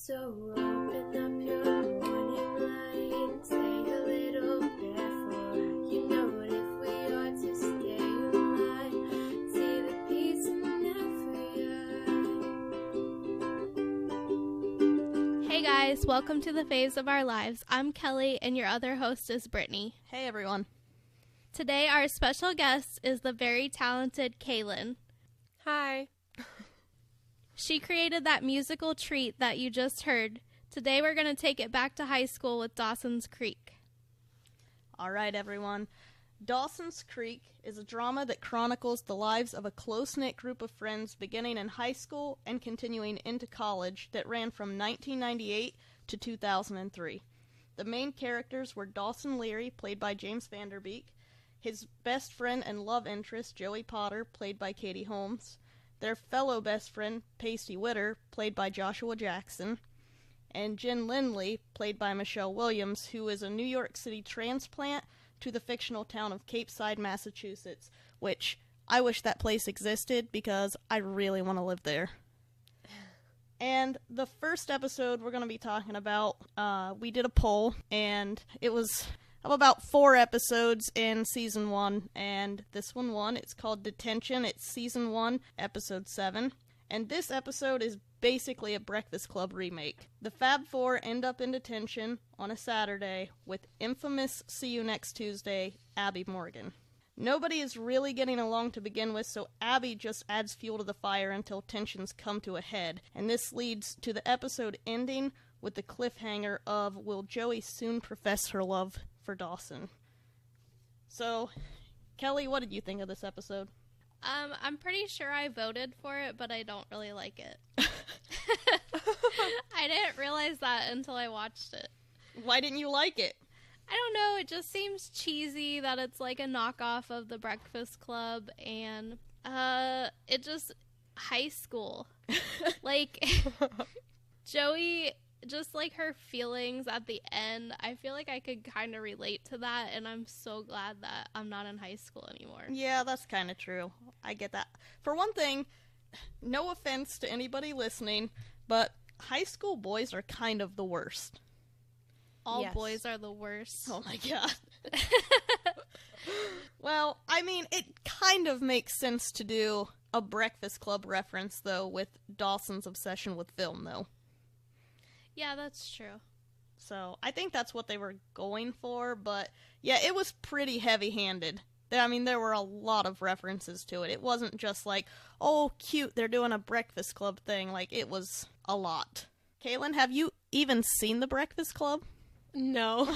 So open up your morning light, say a little prayer for you know it if we are to stay alive. See the peace in every eye. Hey guys, welcome to the Faves of Our Lives. I'm Kelly and your other host is Brittany. Hey everyone. Today our special guest is the very talented Kaylin. Hi. She created that musical treat that you just heard. Today we're going to take it back to high school with Dawson's Creek. All right, everyone. Dawson's Creek is a drama that chronicles the lives of a close-knit group of friends beginning in high school and continuing into college that ran from 1998 to 2003. The main characters were Dawson Leary, played by James Vanderbeek, his best friend and love interest, Joey Potter, played by Katie Holmes, their fellow best friend, Pacey Witter, played by Joshua Jackson, and Jen Lindley, played by Michelle Williams, who is a New York City transplant to the fictional town of Cape Side, Massachusetts, which I wish that place existed because I really want to live there. And the first episode we're going to be talking about, we did a poll, and it was of about 4 episodes in Season 1, and this one won. It's called Detention. It's Season 1, Episode 7. And this episode is basically a Breakfast Club remake. The Fab Four end up in detention on a Saturday with infamous See You Next Tuesday, Abby Morgan. Nobody is really getting along to begin with, so Abby just adds fuel to the fire until tensions come to a head. And this leads to the episode ending with the cliffhanger of, will Joey soon profess her love for Dawson? So, Kelly, what did you think of this episode? I'm pretty sure I voted for it, but I don't really like it. I didn't realize that until I watched it. Why didn't you like it? I don't know, it just seems cheesy that it's like a knockoff of the Breakfast Club, and it just, high school. Like, Joey, just like her feelings at the end, I feel like I could kind of relate to that, and I'm so glad that I'm not in high school anymore. Yeah, that's kind of true. I get that. For one thing, no offense to anybody listening, but high school boys are kind of the worst. All Yes. boys are the worst. Oh my god. Well, I mean, it kind of makes sense to do a Breakfast Club reference, though, with Dawson's obsession with film, though. Yeah, that's true. So, I think that's what they were going for, but yeah, it was pretty heavy-handed. I mean, there were a lot of references to it. It wasn't just like, oh, cute, they're doing a Breakfast Club thing. Like, it was a lot. Kaylin, have you even seen The Breakfast Club? No.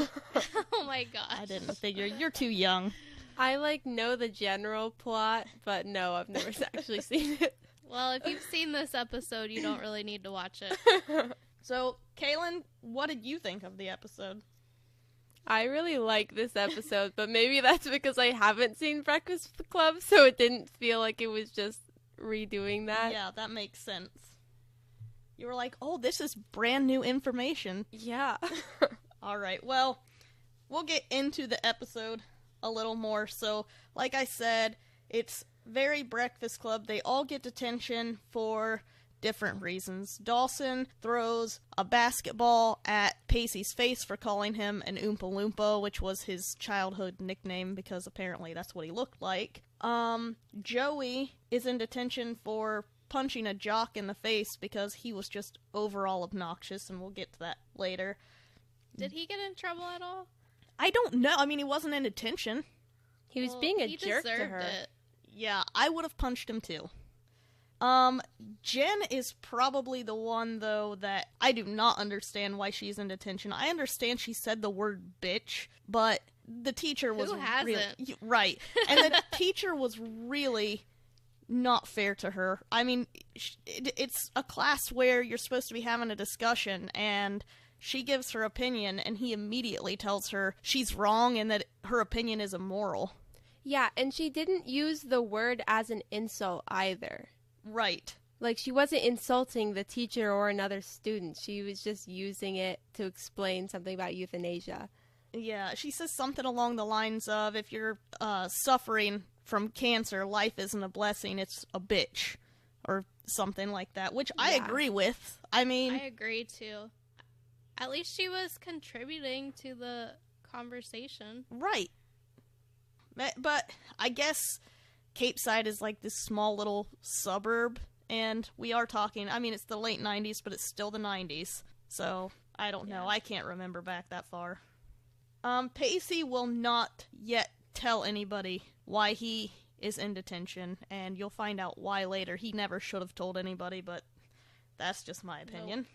Oh my gosh. I didn't figure. You're too young. I know the general plot, but no, I've never actually seen it. Well, if you've seen this episode, you don't really need to watch it. So, Kaylin, what did you think of the episode? I really like this episode, but maybe that's because I haven't seen Breakfast Club, so it didn't feel like it was just redoing that. Yeah, that makes sense. You were like, oh, this is brand new information. Yeah. Alright, well, we'll get into the episode a little more. So, like I said, it's very Breakfast Club. They all get detention for different reasons. Dawson throws a basketball at Pacey's face for calling him an Oompa Loompa, which was his childhood nickname because apparently that's what he looked like. Joey is in detention for punching a jock in the face because he was just overall obnoxious, and we'll get to that later. Did he get in trouble at all? I don't know. I mean, he wasn't in detention. He was Well, being a he jerk to deserved her. it. Yeah, I would have punched him too. Jen is probably the one, though, that I do not understand why she's in detention. I understand she said the word bitch, but the teacher was Who hasn't? really... Right. And the teacher was really not fair to her. I mean, it's a class where you're supposed to be having a discussion, and she gives her opinion, and he immediately tells her she's wrong and that her opinion is immoral. Yeah, and she didn't use the word as an insult either. Right. Like, she wasn't insulting the teacher or another student. She was just using it to explain something about euthanasia. Yeah, she says something along the lines of, if you're suffering from cancer, life isn't a blessing, it's a bitch. Or something like that, which I Yeah. agree with. I mean, I agree too. At least she was contributing to the conversation. right. But I guess Cape Side is like this small little suburb, and we are talking, I mean, it's the late 90s, but it's still the 90s. So, I don't know. Yeah. I can't remember back that far. Pacey will not yet tell anybody why he is in detention, and you'll find out why later. He never should have told anybody, but that's just my opinion.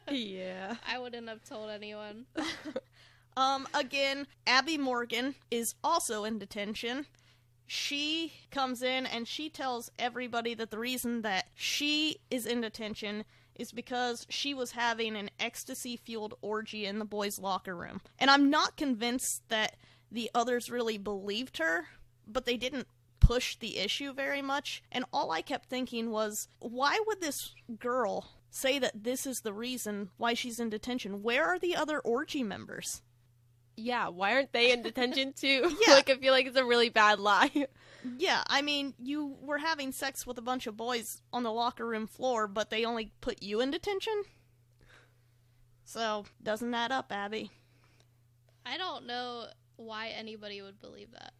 Yeah. I wouldn't have told anyone. Again, Abby Morgan is also in detention. She comes in and she tells everybody that the reason that she is in detention is because she was having an ecstasy-fueled orgy in the boys' locker room. And I'm not convinced that the others really believed her, but they didn't push the issue very much. And all I kept thinking was, why would this girl say that this is the reason why she's in detention? Where are the other orgy members? Yeah, why aren't they in detention too? Yeah. Like, I feel like it's a really bad lie. Yeah, I mean, you were having sex with a bunch of boys on the locker room floor, but they only put you in detention? So, doesn't add up, Abby. I don't know why anybody would believe that.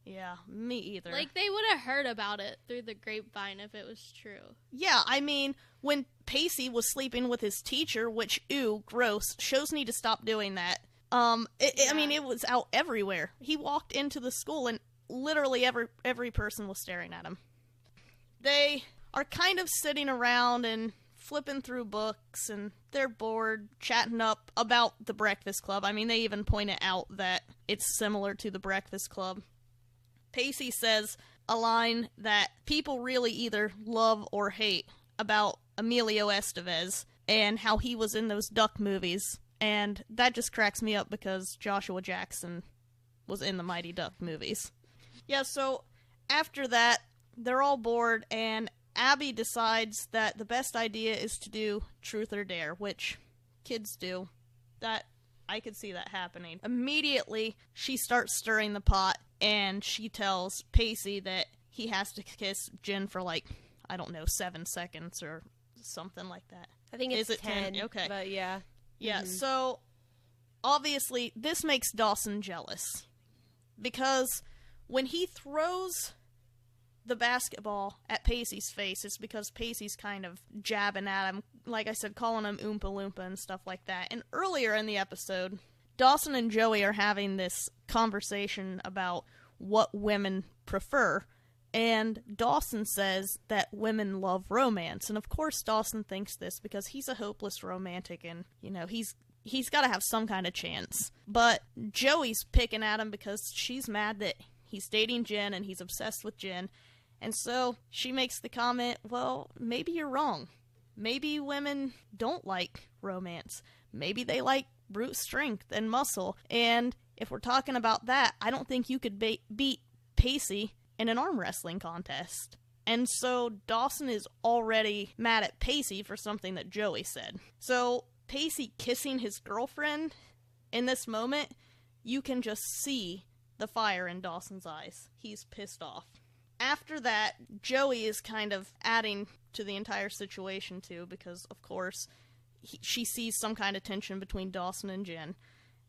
Yeah, me either. Like, they would have heard about it through the grapevine if it was true. Yeah, I mean, when Pacey was sleeping with his teacher, which, ew, gross, shows need to stop doing that. I mean, it was out everywhere. He walked into the school and literally every person was staring at him. They are kind of sitting around and flipping through books, and they're bored, chatting up about the Breakfast Club. I mean, they even point it out that it's similar to the Breakfast Club. Pacey says a line that people really either love or hate about Emilio Estevez and how he was in those Duck movies. And that just cracks me up because Joshua Jackson was in the Mighty Duck movies. Yeah, so after that, they're all bored, and Abby decides that the best idea is to do Truth or Dare, which kids do. That I could see that happening. Immediately, she starts stirring the pot, and she tells Pacey that he has to kiss Jen for, like, I don't know, 7 seconds or something like that. I think it's Is it 10? 10. Okay. But yeah. Yeah, Mhm. so obviously this makes Dawson jealous. Because when he throws the basketball at Pacey's face, it's because Pacey's kind of jabbing at him, like I said, calling him Oompa Loompa and stuff like that. And earlier in the episode, Dawson and Joey are having this conversation about what women prefer. And Dawson says that women love romance. And of course Dawson thinks this because he's a hopeless romantic and, you know, he's got to have some kind of chance. But Joey's picking at him because she's mad that he's dating Jen and he's obsessed with Jen. And so she makes the comment, well, maybe you're wrong. Maybe women don't like romance. Maybe they like brute strength and muscle. And if we're talking about that, I don't think you could beat Pacey in an arm wrestling contest. And so Dawson is already mad at Pacey for something that Joey said. So Pacey kissing his girlfriend, in this moment, you can just see the fire in Dawson's eyes. He's pissed off. After that, Joey is kind of adding to the entire situation too, because of course she sees some kind of tension between Dawson and Jen.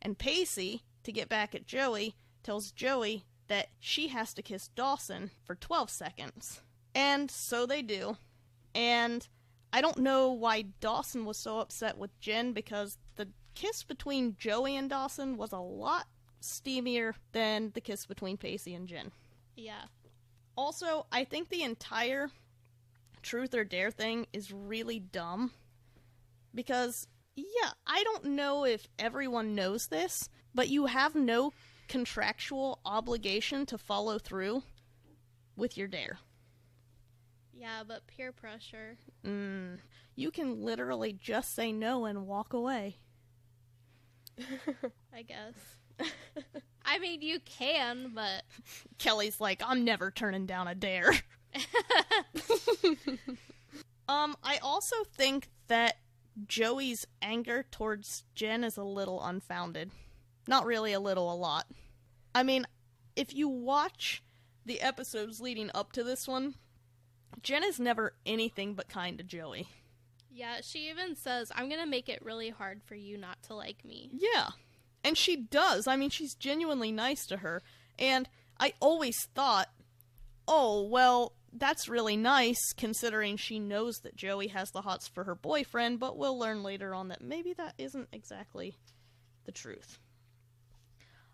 And Pacey, to get back at Joey, tells Joey that she has to kiss Dawson for 12 seconds. And so they do. And I don't know why Dawson was so upset with Jen, because the kiss between Joey and Dawson was a lot steamier than the kiss between Pacey and Jen. Yeah. Also, I think the entire Truth or Dare thing is really dumb. Because, yeah, I don't know if everyone knows this, but you have no contractual obligation to follow through with your dare. Yeah, but peer pressure. You can literally just say no and walk away. I guess. I mean, you can, but... Kelly's like, I'm never turning down a dare. I also think that Joey's anger towards Jen is a little unfounded. Not really a little, a lot. I mean, if you watch the episodes leading up to this one, Jen is never anything but kind to Joey. Yeah, she even says, I'm gonna make it really hard for you not to like me. Yeah. And she does. I mean, she's genuinely nice to her. And I always thought, oh, well, that's really nice considering she knows that Joey has the hots for her boyfriend, but we'll learn later on that maybe that isn't exactly the truth.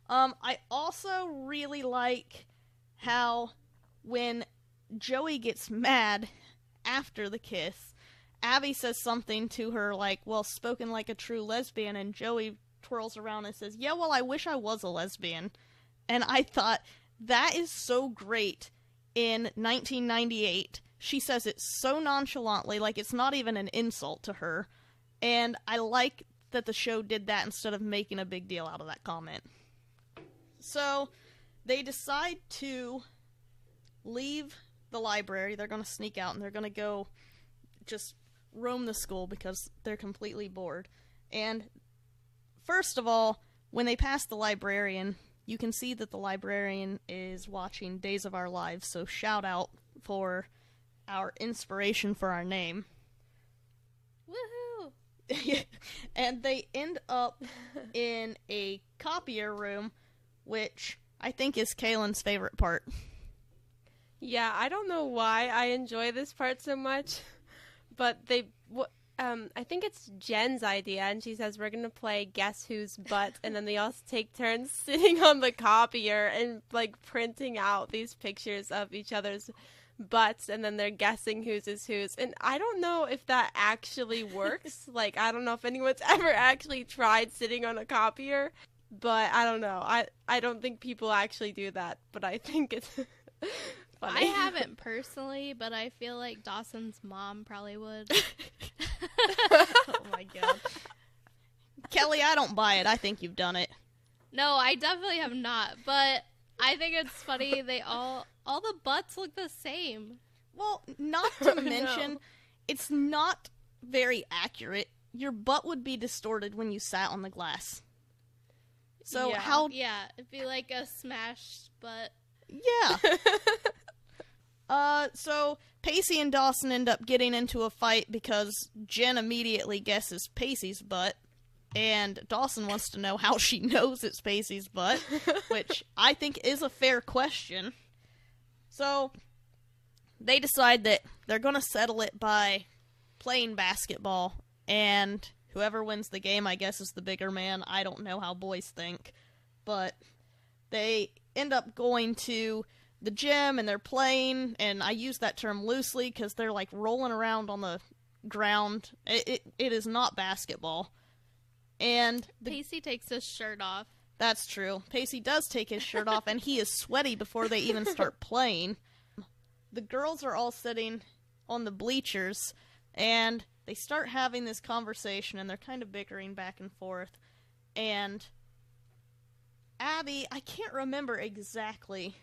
I also really like how when Joey gets mad after the kiss, Abby says something to her like, well, spoken like a true lesbian, and Joey twirls around and says, yeah, well, I wish I was a lesbian. And I thought, that is so great in 1998. She says it so nonchalantly, like it's not even an insult to her. And I like that the show did that instead of making a big deal out of that comment. So, they decide to leave the library. They're going to sneak out and they're going to go just roam the school because they're completely bored. And first of all, when they pass the librarian, you can see that the librarian is watching Days of Our Lives, so shout out for our inspiration for our name. Woohoo! And they end up in a copier room, which I think is Kaylin's favorite part. Yeah, I don't know why I enjoy this part so much, but I think it's Jen's idea, and she says we're gonna play Guess Whose Butt, and then they all take turns sitting on the copier and like printing out these pictures of each other's butts, and then they're guessing whose is whose. And I don't know if that actually works. Like, I don't know if anyone's ever actually tried sitting on a copier, but I don't know. I don't think people actually do that, but I think it's funny. I haven't personally, but I feel like Dawson's mom probably would. Oh my god. Kelly, I don't buy it. I think you've done it. No, I definitely have not, but I think it's funny they all the butts look the same. Well, not to mention, it's not very accurate. Your butt would be distorted when you sat on the glass. So Yeah. how... Yeah, it'd be like a smashed butt. Yeah. So Pacey and Dawson end up getting into a fight because Jen immediately guesses Pacey's butt, and Dawson wants to know how she knows it's Pacey's butt, which I think is a fair question. So they decide that they're going to settle it by playing basketball, and whoever wins the game, I guess, is the bigger man. I don't know how boys think, but they end up going to the gym and they're playing, and I use that term loosely because they're like rolling around on the ground. It is not basketball. And Pacey takes his shirt off. that's true. Pacey does take his shirt off, and he is sweaty before they even start playing. The girls are all sitting on the bleachers, and they start having this conversation, and they're kind of bickering back and forth. And Abby, I can't remember exactly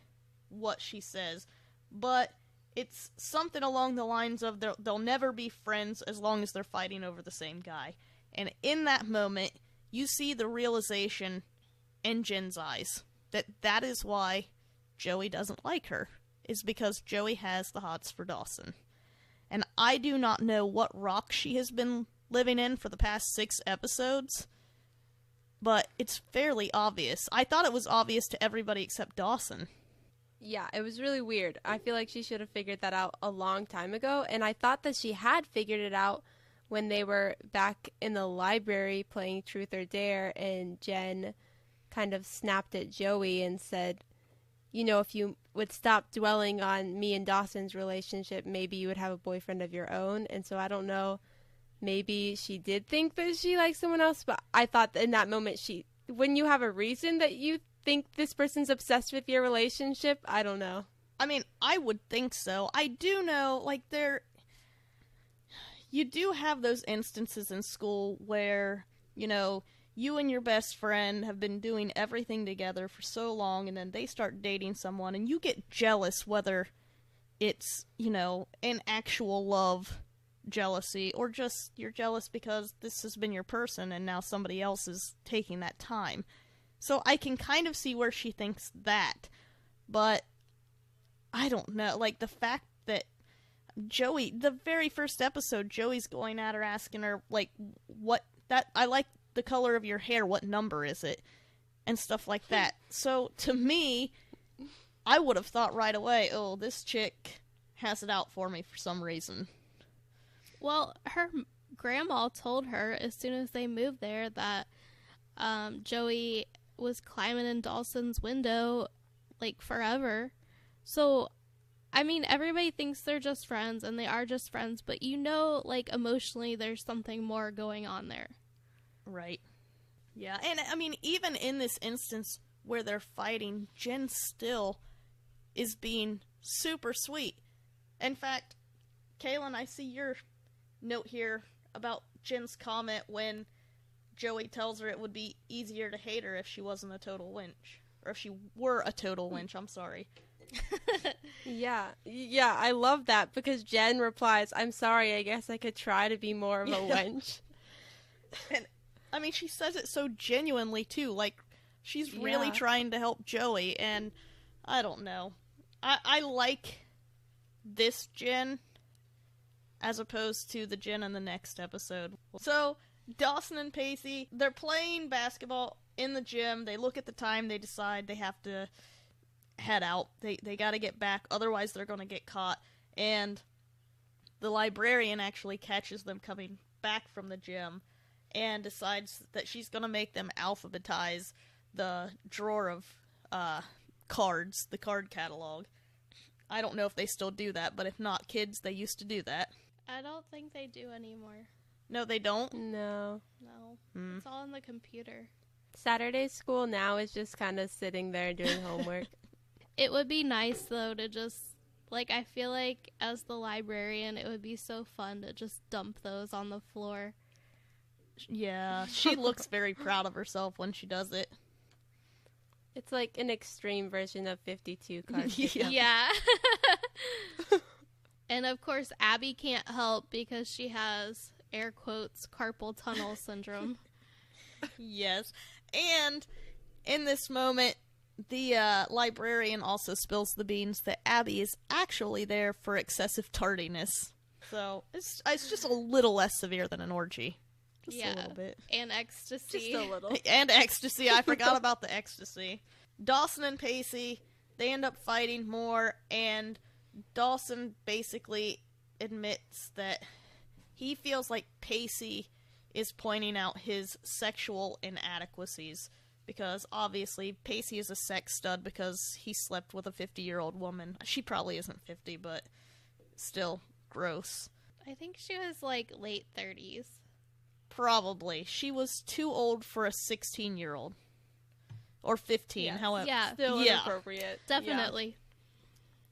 what she says, but it's something along the lines of they'll never be friends as long as they're fighting over the same guy. And in that moment, you see the realization in Jen's eyes that is why Joey doesn't like her, is because Joey has the hots for Dawson. And I do not know what rock she has been living in for the past 6 episodes, but it's fairly obvious. I thought it was obvious to everybody except Dawson. Yeah, it was really weird. I feel like she should have figured that out a long time ago, and I thought that she had figured it out when they were back in the library playing Truth or Dare, and Jen kind of snapped at Joey and said, you know, if you would stop dwelling on me and Dawson's relationship, maybe you would have a boyfriend of your own. And so I don't know, maybe she did think that she liked someone else, but I thought that in that moment when you have a reason that you think this person's obsessed with your relationship, I don't know. I mean, I would think so. I do know, like, you do have those instances in school where, you know, you and your best friend have been doing everything together for so long, and then they start dating someone, and you get jealous, whether it's, you know, an actual love jealousy, or just you're jealous because this has been your person, and now somebody else is taking that time. So I can kind of see where she thinks that, but I don't know. Like, the fact that Joey, the very first episode, Joey's going at her asking her, like, I like the color of your hair, what number is it? And stuff like that. So, to me, I would have thought right away, oh, this chick has it out for me for some reason. Well, her grandma told her as soon as they moved there that Joey was climbing in Dawson's window, like, forever. So, I mean, everybody thinks they're just friends, and they are just friends, but you know, like, emotionally there's something more going on there. Right. Yeah, and I mean, even in this instance where they're fighting, Jen still is being super sweet. In fact, Kaylin, I see your note here about Jen's comment when Joey tells her it would be easier to hate her if she wasn't a total wench. Or if she were a total wench, I'm sorry. Yeah, I love that because Jen replies, I'm sorry, I guess I could try to be more of a wench. And, I mean, she says it so genuinely, too. Like, she's really trying to help Joey, and I don't know. I like this Jen as opposed to the Jen in the next episode. So, Dawson and Pacey, they're playing basketball in the gym. They look at the time, they decide they have to head out. They got to get back, otherwise they're going to get caught. And the librarian actually catches them coming back from the gym and decides that she's going to make them alphabetize the drawer of cards, the card catalog. I don't know if they still do that, but if not, kids, they used to do that. I don't think they do anymore. No, they don't? No. It's all in the computer. Saturday school now is just kind of sitting there doing homework. It would be nice, though, to just, like, I feel like as the librarian, it would be so fun to just dump those on the floor. Yeah, she looks very proud of herself when she does it. It's like an extreme version of 52 cards. Yeah. And, of course, Abby can't help because she has, air quotes, carpal tunnel syndrome. Yes. And in this moment, the librarian also spills the beans that Abby is actually there for excessive tardiness. So it's just a little less severe than an orgy. Just a little bit. And ecstasy. Just a little. And ecstasy. I forgot about the ecstasy. Dawson and Pacey, they end up fighting more, and Dawson basically admits that he feels like Pacey is pointing out his sexual inadequacies. Because, obviously, Pacey is a sex stud because he slept with a 50-year-old woman. She probably isn't 50, but still gross. I think she was, like, late 30s. Probably. She was too old for a 16-year-old. Or 15, however. Yeah. Still inappropriate. Definitely. Yeah.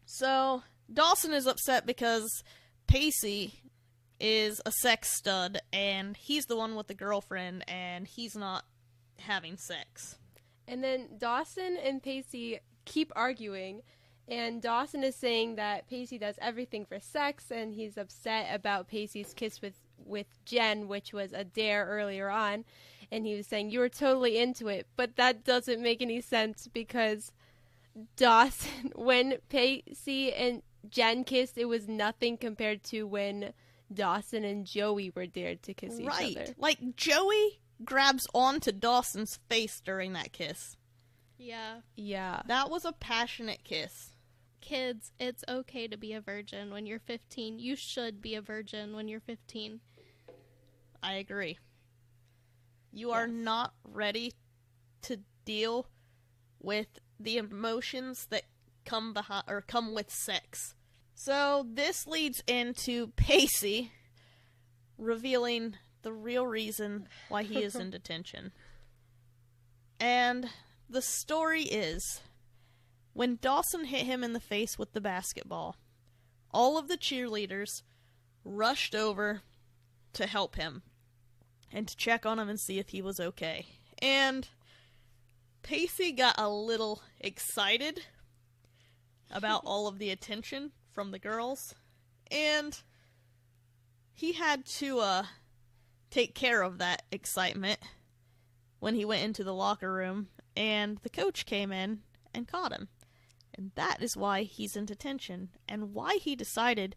So, Dawson is upset because Pacey is a sex stud, and he's the one with the girlfriend, and he's not having sex. And then Dawson and Pacey keep arguing, and Dawson is saying that Pacey does everything for sex, and he's upset about Pacey's kiss with Jen, which was a dare earlier on, and he was saying, you were totally into it, but that doesn't make any sense because Dawson, when Pacey and Jen kissed, it was nothing compared to when Dawson and Joey were dared to kiss each other. Like, Joey grabs onto Dawson's face during that kiss. Yeah. Yeah. That was a passionate kiss. Kids, it's okay to be a virgin when you're 15. You should be a virgin when you're 15. I agree. You are not ready to deal with the emotions that come with sex. So this leads into Pacey revealing the real reason why he is in detention. And the story is, when Dawson hit him in the face with the basketball, all of the cheerleaders rushed over to help him and to check on him and see if he was okay. And Pacey got a little excited about all of the attention from the girls, and he had to take care of that excitement when he went into the locker room, and the coach came in and caught him. And that is why he's in detention, and why he decided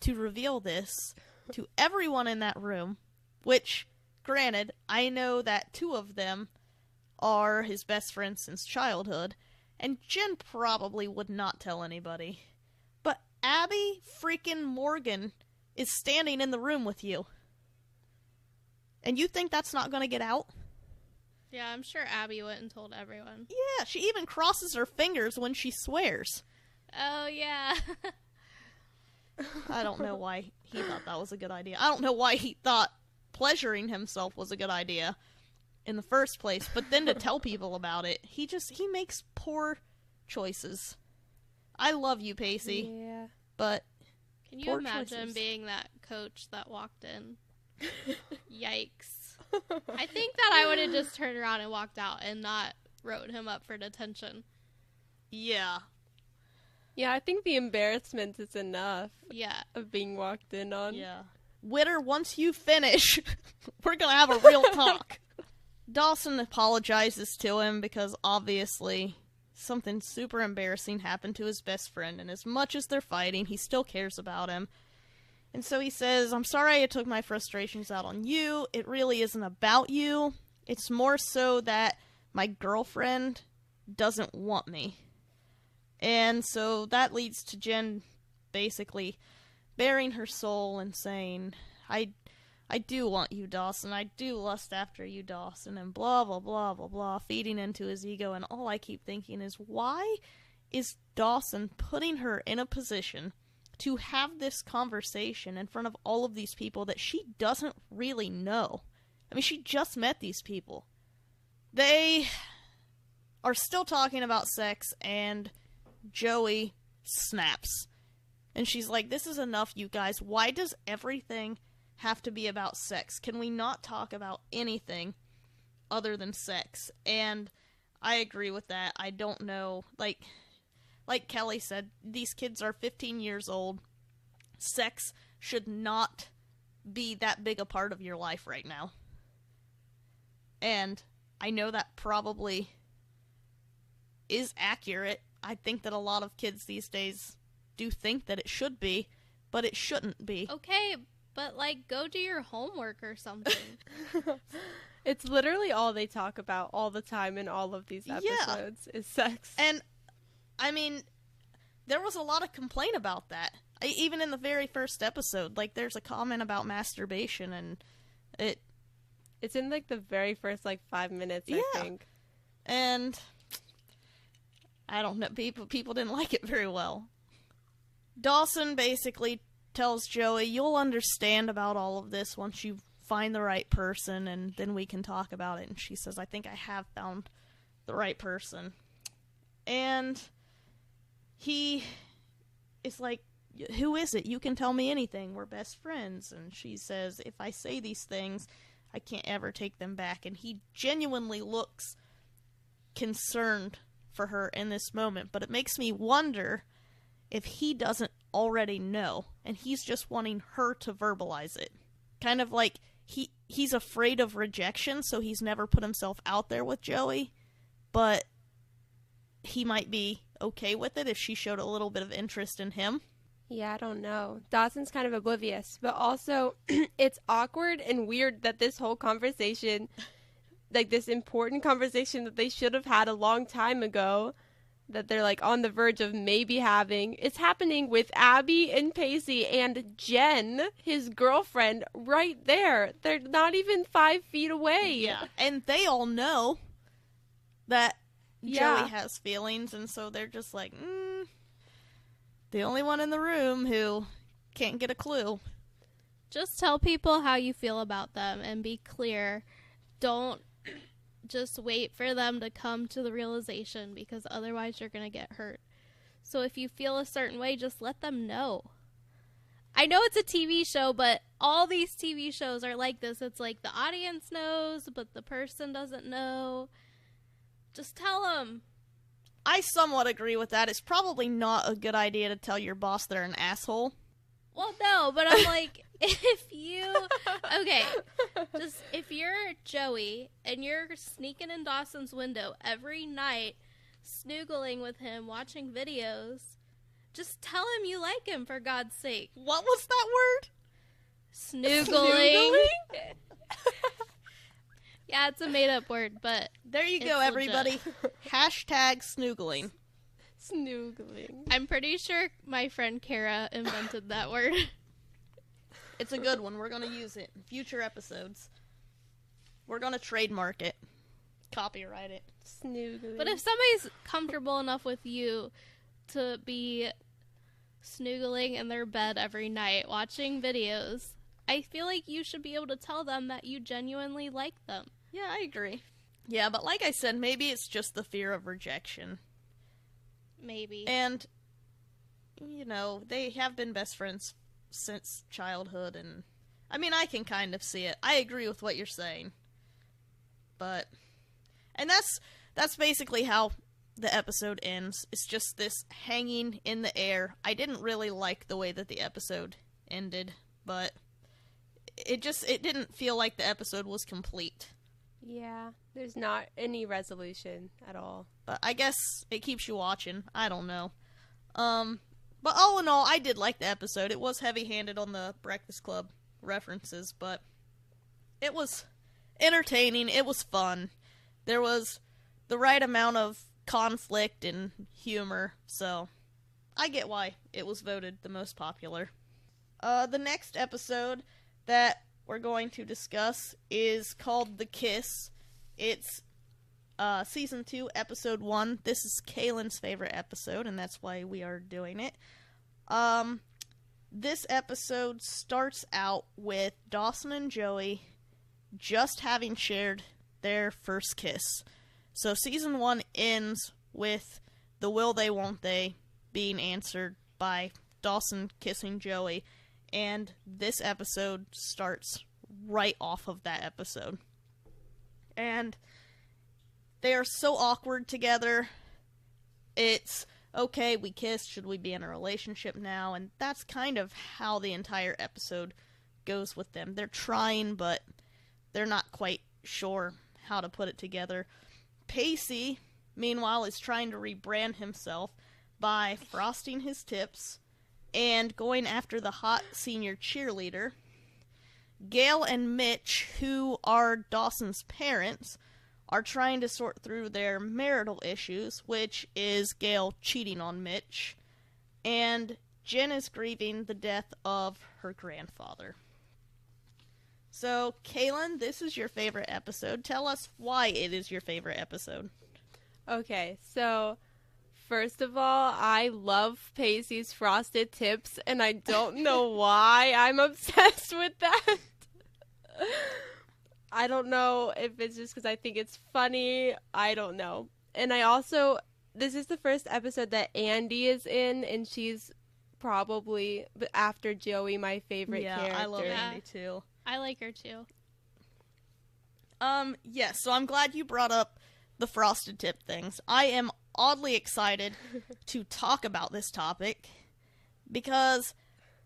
to reveal this to everyone in that room, which, granted, I know that 2 of them are his best friends since childhood, and Jen probably would not tell anybody. But Abby freaking Morgan is standing in the room with you. And you think that's not going to get out? Yeah, I'm sure Abby went and told everyone. Yeah, she even crosses her fingers when she swears. Oh, yeah. I don't know why he thought that was a good idea. I don't know why he thought pleasuring himself was a good idea in the first place, but then to tell people about it, he makes poor choices. I love you, Pacey. Yeah. But Can you poor imagine choices. being that coach that walked in? Yikes. I think that I would have just turned around and walked out and not wrote him up for detention. Yeah. Yeah, I think the embarrassment is enough Yeah. of being walked in on. Yeah. Witter, once you finish, we're gonna have a real talk. Dawson apologizes to him because obviously something super embarrassing happened to his best friend, and as much as they're fighting, he still cares about him. And so he says, I'm sorry I took my frustrations out on you. It really isn't about you. It's more so that my girlfriend doesn't want me. And so that leads to Jen basically baring her soul and saying, I do want you, Dawson. I do lust after you, Dawson. And blah, blah, blah, blah, blah, feeding into his ego. And all I keep thinking is, why is Dawson putting her in a position to have this conversation in front of all of these people that she doesn't really know? I mean, she just met these people. They are still talking about sex, and Joey snaps. And she's like, this is enough, you guys. Why does everything have to be about sex? Can we not talk about anything other than sex? And I agree with that. I don't know. Like Kelly said, these kids are 15 years old. Sex should not be that big a part of your life right now. And I know that probably is accurate. I think that a lot of kids these days do think that it should be, but it shouldn't be. Okay, but, like, go do your homework or something. It's literally all they talk about all the time in all of these episodes is sex. And, I mean, there was a lot of complaint about that. Even in the very first episode, like, there's a comment about masturbation, and it's in, like, the very first, like, 5 minutes, I think. And I don't know, people didn't like it very well. Dawson basically tells Joey, you'll understand about all of this once you find the right person, and then we can talk about it. And she says, I think I have found the right person. And he is like, who is it? You can tell me anything. We're best friends. And she says, if I say these things, I can't ever take them back. And he genuinely looks concerned for her in this moment. But it makes me wonder if he doesn't already know, and he's just wanting her to verbalize it. Kind of like he's afraid of rejection, so he's never put himself out there with Joey, but he might be okay with it if she showed a little bit of interest in him. Yeah, I don't know. Dawson's kind of oblivious, but also it's awkward and weird that this whole conversation, like this important conversation that they should have had a long time ago, that they're like on the verge of maybe having, it's happening with Abby and Pacey and Jen, his girlfriend, right there. They're not even 5 feet away. Yeah, and they all know that Joey has feelings, and so they're just like, the only one in the room who can't get a clue. Just tell people how you feel about them and be clear. Don't just wait for them to come to the realization, because otherwise you're going to get hurt. So if you feel a certain way, just let them know. I know it's a TV show, but all these TV shows are like this. It's like the audience knows, but the person doesn't know. Just tell them. I somewhat agree with that. It's probably not a good idea to tell your boss they're an asshole. Well, no, but I'm like, if you're Joey and you're sneaking in Dawson's window every night, snoogling with him, watching videos, Just tell him you like him, for God's sake. What was that word? Snoogling. Yeah, it's a made-up word, but There you it's go, legit. everybody. Hashtag snoogling. Snoogling. I'm pretty sure my friend Kara invented that word. It's a good one. We're going to use it in future episodes. We're going to trademark it. Copyright it. Snoogling. But if somebody's comfortable enough with you to be snoogling in their bed every night, watching videos, I feel like you should be able to tell them that you genuinely like them. Yeah, I agree. Yeah, but like I said, maybe it's just the fear of rejection. Maybe. And, you know, they have been best friends since childhood, and I mean, I can kind of see it. I agree with what you're saying. But, and that's basically how the episode ends. It's just this hanging in the air. I didn't really like the way that the episode ended, but it didn't feel like the episode was complete. Yeah, there's not any resolution at all. But I guess it keeps you watching. I don't know. But all in all, I did like the episode. It was heavy-handed on the Breakfast Club references, but it was entertaining. It was fun. There was the right amount of conflict and humor, so I get why it was voted the most popular. The next episode that we're going to discuss is called The Kiss. It's Season 2, Episode 1. This is Kaylin's favorite episode, and that's why we are doing it. This episode starts out with Dawson and Joey just having shared their first kiss. So Season 1 ends with the will they, won't they being answered by Dawson kissing Joey, and this episode starts right off of that episode. And they are so awkward together. It's, okay, we kissed, should we be in a relationship now? And that's kind of how the entire episode goes with them. They're trying, but they're not quite sure how to put it together. Pacey, meanwhile, is trying to rebrand himself by frosting his tips and going after the hot senior cheerleader. Gail and Mitch, who are Dawson's parents, are trying to sort through their marital issues, which is Gail cheating on Mitch, and Jen is grieving the death of her grandfather. So, Kaylin, this is your favorite episode. Tell us why it is your favorite episode. Okay, so first of all, I love Pacey's frosted tips, and I don't know why I'm obsessed with that. I don't know if it's just because I think it's funny. I don't know. And I also, this is the first episode that Andy is in, and she's probably, after Joey, my favorite character. Yeah, I love Yeah. Andy too. I like her too. Yes, so I'm glad you brought up the frosted tip things. I am oddly excited to talk about this topic because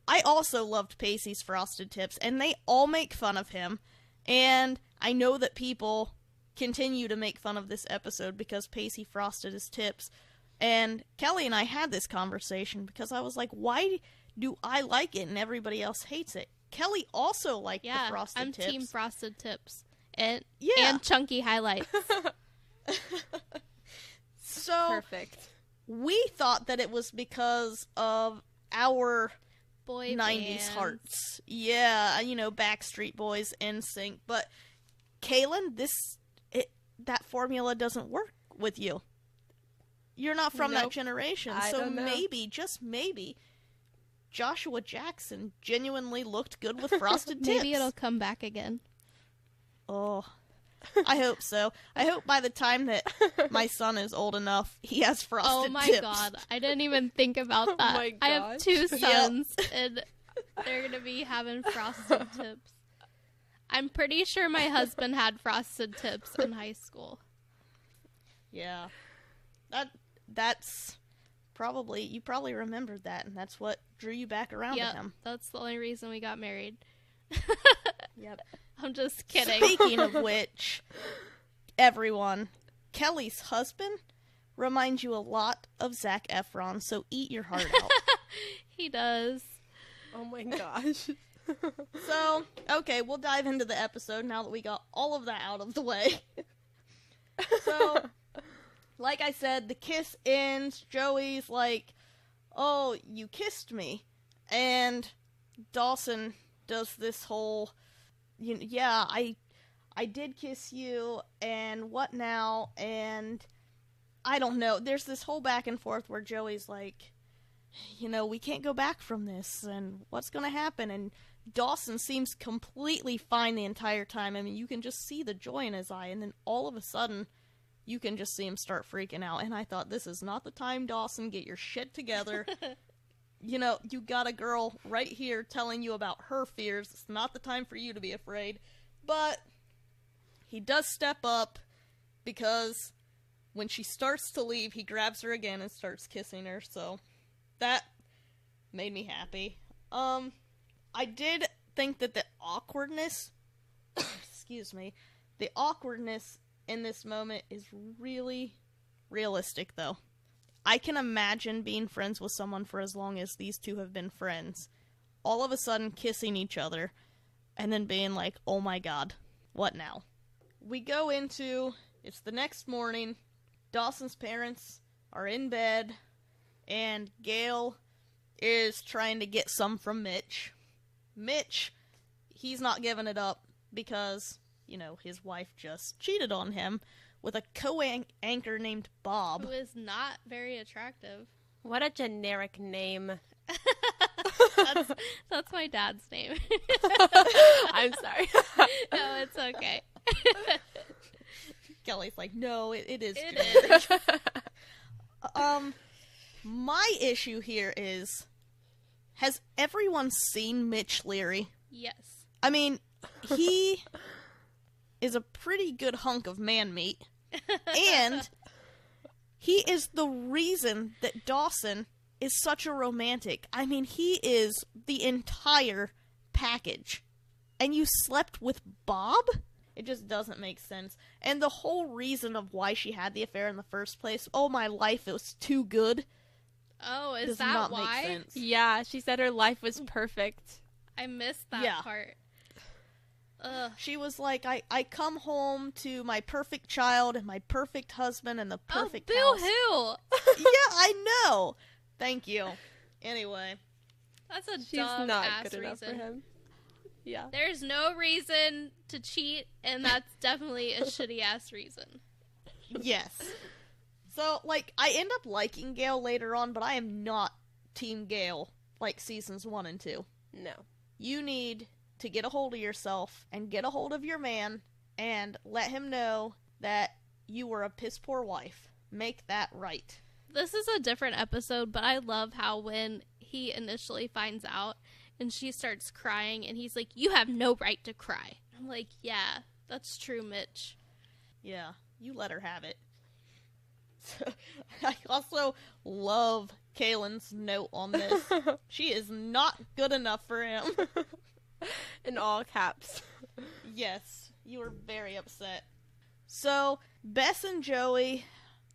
I also loved Pacey's frosted tips, and they all make fun of him. And I know that people continue to make fun of this episode because Pacey frosted his tips. And Kelly and I had this conversation because I was like, why do I like it and everybody else hates it? Kelly also liked the frosted I'm tips. team frosted tips and chunky highlights. So Perfect. we thought that it was because of our Boy 90s bands. hearts. Yeah, you know, Backstreet Boys, NSYNC. But, Kaylin, that formula doesn't work with you. You're not from that Nope. generation. I So don't know. maybe, just maybe, Joshua Jackson genuinely looked good with frosted tips. Maybe it'll come back again. Oh, I hope so. I hope by the time that my son is old enough, he has frosted Oh my tips. god, I didn't even think about that. my I have gosh. 2 sons, and they're gonna be having frosted tips. I'm pretty sure my husband had frosted tips in high school. Yeah. That's probably, you probably remembered that, and that's what drew you back around to Yep, him. that's the only reason we got married. Yep. I'm just kidding. Speaking of which, everyone, Kelly's husband reminds you a lot of Zac Efron, so eat your heart out. He does. Oh my gosh. So, okay, we'll dive into the episode now that we got all of that out of the way. So, like I said, the kiss ends. Joey's like, oh, you kissed me. And Dawson does this whole, yeah, I did kiss you, and what now? And I don't know. There's this whole back and forth where Joey's like, we can't go back from this, and what's going to happen? And Dawson seems completely fine the entire time. I mean, you can just see the joy in his eye, and then all of a sudden, you can just see him start freaking out. And I thought, this is not the time, Dawson. Get your shit together. You got a girl right here telling you about her fears. It's not the time for you to be afraid. But he does step up, because when she starts to leave, he grabs her again and starts kissing her. So that made me happy. I did think that the awkwardness, the awkwardness in this moment is really realistic, though. I can imagine being friends with someone for as long as these two have been friends, all of a sudden kissing each other, and then being like, oh my god, what now? We go into, it's the next morning, Dawson's parents are in bed, and Gail is trying to get some from Mitch. Mitch, he's not giving it up because, his wife just cheated on him with a co-anchor named Bob. Who is not very attractive. What a generic name. That's my dad's name. I'm sorry. No, it's okay. Kelly's like, no, it is It generic. My issue here is, has everyone seen Mitch Leary? Yes. I mean, he is a pretty good hunk of man meat, and he is the reason that Dawson is such a romantic. I mean, he is the entire package. And you slept with Bob? It just doesn't make sense. And the whole reason of why she had the affair in the first place, oh my life, it was too good. Oh, is Does that not why? make sense. Yeah, she said her life was perfect. I missed that part. Ugh. She was like, I come home to my perfect child and my perfect husband and the perfect house. Boo-hoo! Yeah, I know. Thank you. Anyway. That's a She's dumb not ass good enough reason. for him. Yeah. There's no reason to cheat, and that's definitely a shitty ass reason. Yes. So, I end up liking Gale later on, but I am not Team Gale like seasons 1 and 2. No. You need to get a hold of yourself and get a hold of your man and let him know that you were a piss poor wife. Make that right. This is a different episode, but I love how when he initially finds out and she starts crying and he's like, you have no right to cry. I'm like, yeah, that's true, Mitch. Yeah, you let her have it. I also love Kaylin's note on this. She is not good enough for him. In all caps. Yes, you were very upset. So, Bess and Joey,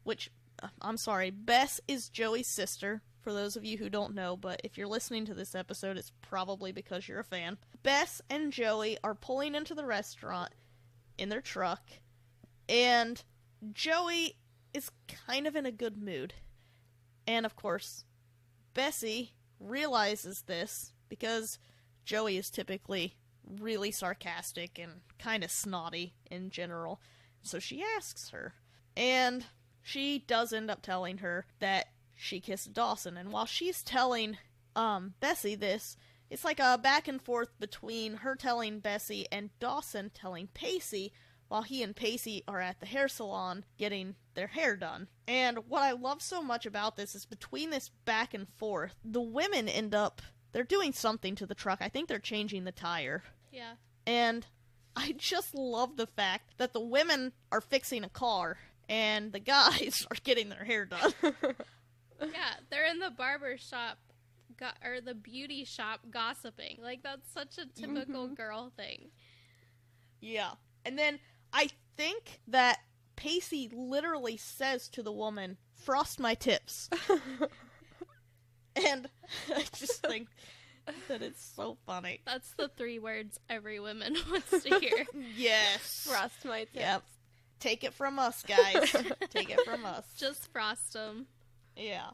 Bess is Joey's sister, for those of you who don't know, but if you're listening to this episode, it's probably because you're a fan. Bess and Joey are pulling into the restaurant in their truck, and Joey is kind of in a good mood. And, of course, Bessie realizes this because Joey is typically really sarcastic and kind of snotty in general. So she asks her. And she does end up telling her that she kissed Dawson. And while she's telling Bessie this, it's like a back and forth between her telling Bessie and Dawson telling Pacey, while he and Pacey are at the hair salon getting their hair done. And what I love so much about this is between this back and forth, the women end up, they're doing something to the truck. I think they're changing the tire. Yeah. And I just love the fact that the women are fixing a car and the guys are getting their hair done. Yeah, they're in the barber shop, or the beauty shop gossiping. Like, that's such a typical girl thing. Yeah. And then I think that Pacey literally says to the woman, frost my tips. And I just think that it's so funny. That's the 3 words every woman wants to hear. Yes. Frost my tips. Yep. Take it from us, guys. Take it from us. Just frost them. Yeah.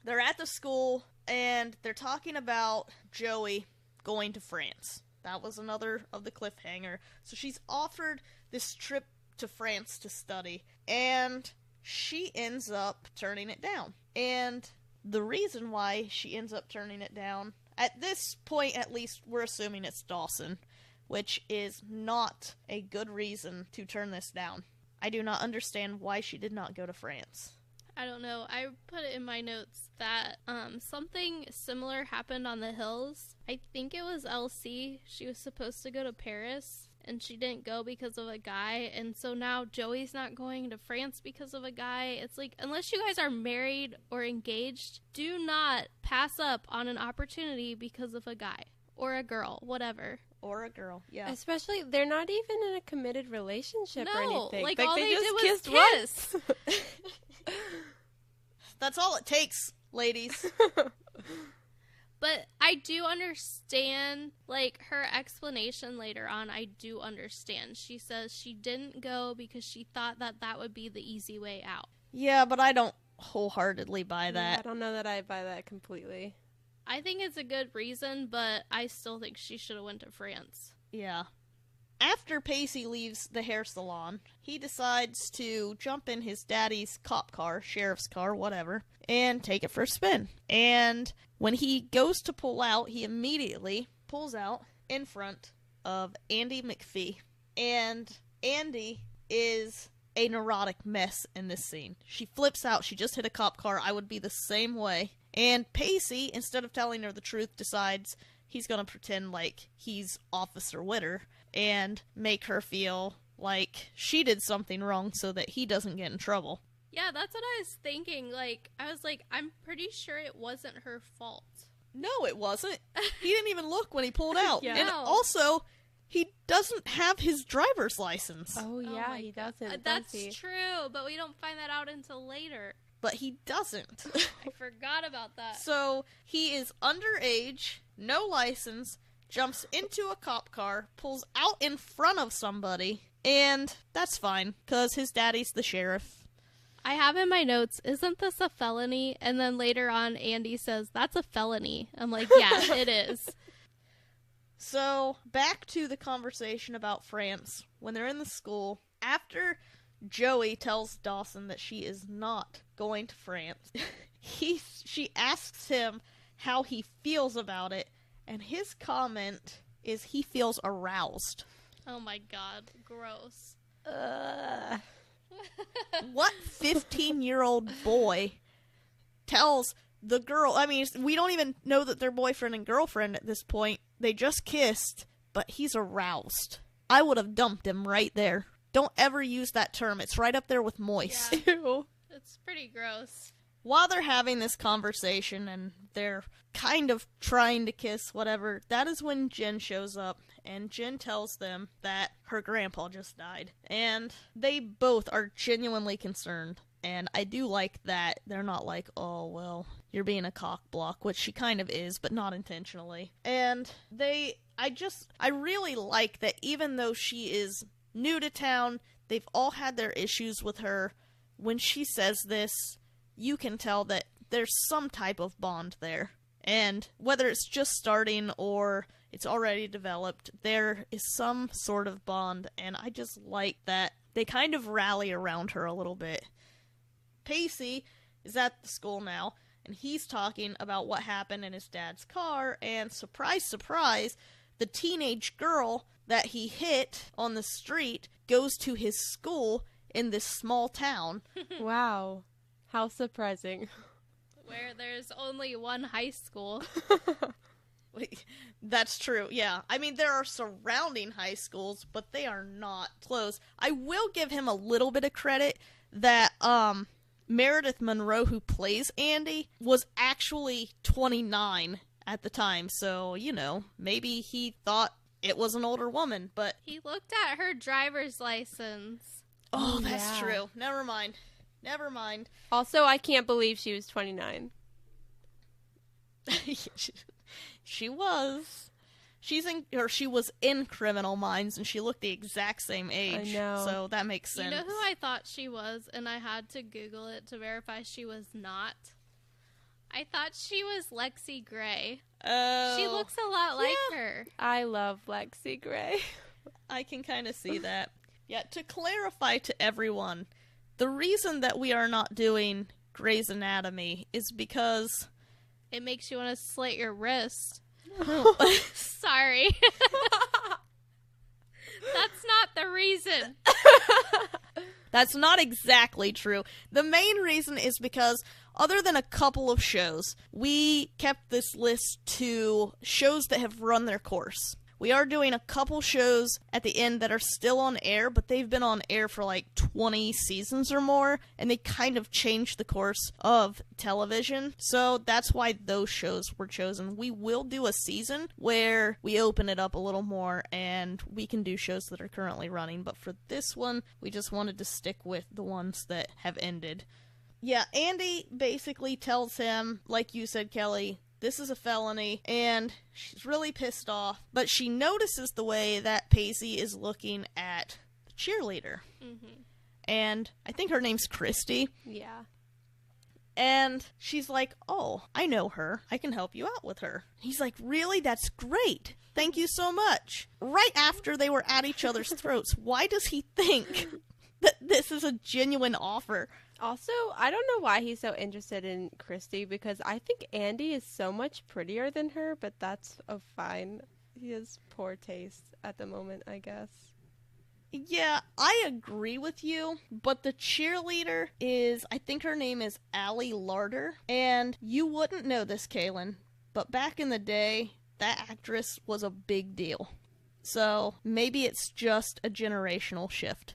They're at the school, and they're talking about Joey going to France. That was another of the cliffhanger. So she's offered this trip to France to study, and she ends up turning it down. And the reason why she ends up turning it down, at this point at least, we're assuming it's Dawson, which is not a good reason to turn this down. I do not understand why she did not go to France. I don't know. I put it in my notes that something similar happened on the hills. I think it was Elsie. She was supposed to go to Paris, and she didn't go because of a guy. And so now Joey's not going to France because of a guy. It's like, unless you guys are married or engaged, do not pass up on an opportunity because of a guy or a girl, whatever. Or a girl, yeah. Especially, they're not even in a committed relationship or No, anything. like all they just did was kissed kiss. once. That's all it takes, ladies. But I do understand, like, her explanation later on, I do understand. She says she didn't go because she thought that that would be the easy way out. Yeah, but I don't wholeheartedly buy Yeah, that. I don't know that I buy that completely. I think it's a good reason, but I still think she should have went to France. Yeah. After Pacey leaves the hair salon, he decides to jump in his daddy's cop car, sheriff's car, whatever, and take it for a spin. And when he goes to pull out, he immediately pulls out in front of Andy McPhee. And Andy is a neurotic mess in this scene. She flips out. She just hit a cop car. I would be the same way. And Pacey, instead of telling her the truth, decides he's going to pretend like he's Officer Witter and make her feel like she did something wrong so that he doesn't get in trouble. Yeah, that's what I was thinking. Like, I was like, I'm pretty sure it wasn't her fault. No, it wasn't. He didn't even look when he pulled out. Yeah. And No. also, he doesn't have his driver's license. Oh, yeah, my he God. doesn't. That's does he? true, but we don't find that out until later. But he doesn't. I forgot about that. So, he is underage, no license, jumps into a cop car, pulls out in front of somebody, and that's fine, because his daddy's the sheriff. I have in my notes, isn't this a felony? And then later on, Andy says, that's a felony. I'm like, yeah, it is. So, back to the conversation about France. When they're in the school, after Joey tells Dawson that she is not going to France, she asks him how he feels about it, and his comment is he feels aroused. Oh my God, gross. What 15-year-old boy tells the girl, I mean, we don't even know that they're boyfriend and girlfriend at this point. They just kissed, but he's aroused. I would have dumped him right there. Don't ever use that term. It's right up there with moist. Yeah. Ew. It's pretty gross. While they're having this conversation and they're kind of trying to kiss, whatever, that is when Jen shows up, and Jen tells them that her grandpa just died. And they both are genuinely concerned. And I do like that they're not like, oh, well, you're being a cock block, which she kind of is, but not intentionally. And I really like that even though she is new to town, they've all had their issues with her. When she says this, you can tell that there's some type of bond there. And whether it's just starting or it's already developed, there is some sort of bond. And I just like that they kind of rally around her a little bit. Pacey is at the school now, and he's talking about what happened in his dad's car, and surprise, surprise, the teenage girl that he hit on the street goes to his school in this small town. Wow. How surprising. Where there's only one high school. That's true, yeah. I mean, there are surrounding high schools, but they are not close. I will give him a little bit of credit that, Meredith Monroe, who plays Andy, was actually 29 at the time, so, you know, maybe he thought it was an older woman, but... He looked at her driver's license. Oh, that's Yeah. true. Never mind. Never mind. Also, I can't believe she was 29. She was. She was in Criminal Minds, and she looked the exact same age. I know. So that makes sense. You know who I thought she was, and I had to Google it to verify she was not? I thought she was Lexi Gray. Oh. She looks a lot like her. I love Lexi Gray. I can kind of see that. Yeah, to clarify to everyone, the reason that we are not doing Grey's Anatomy is because... It makes you want to slit your wrist. Sorry. That's not the reason. That's not exactly true. The main reason is because, other than a couple of shows, we kept this list to shows that have run their course. We are doing a couple shows at the end that are still on air, but they've been on air for like 20 seasons or more, and they kind of changed the course of television. So that's why those shows were chosen. We will do a season where we open it up a little more, and we can do shows that are currently running. But for this one, we just wanted to stick with the ones that have ended. Yeah, Andy basically tells him, like you said, Kelly, this is a felony, and she's really pissed off. But she notices the way that Pacey is looking at the cheerleader. Mm-hmm. And I think her name's Christy. Yeah. And she's like, oh, I know her. I can help you out with her. He's like, really? That's great. Thank you so much. Right after they were at each other's throats, why does he think that this is a genuine offer? Also, I don't know why he's so interested in Christy, because I think Andy is so much prettier than her, but that's fine. He has poor taste at the moment, I guess. Yeah, I agree with you, but the cheerleader is, I think her name is Allie Larder, and you wouldn't know this, Kaylin, but back in the day, that actress was a big deal. So maybe it's just a generational shift.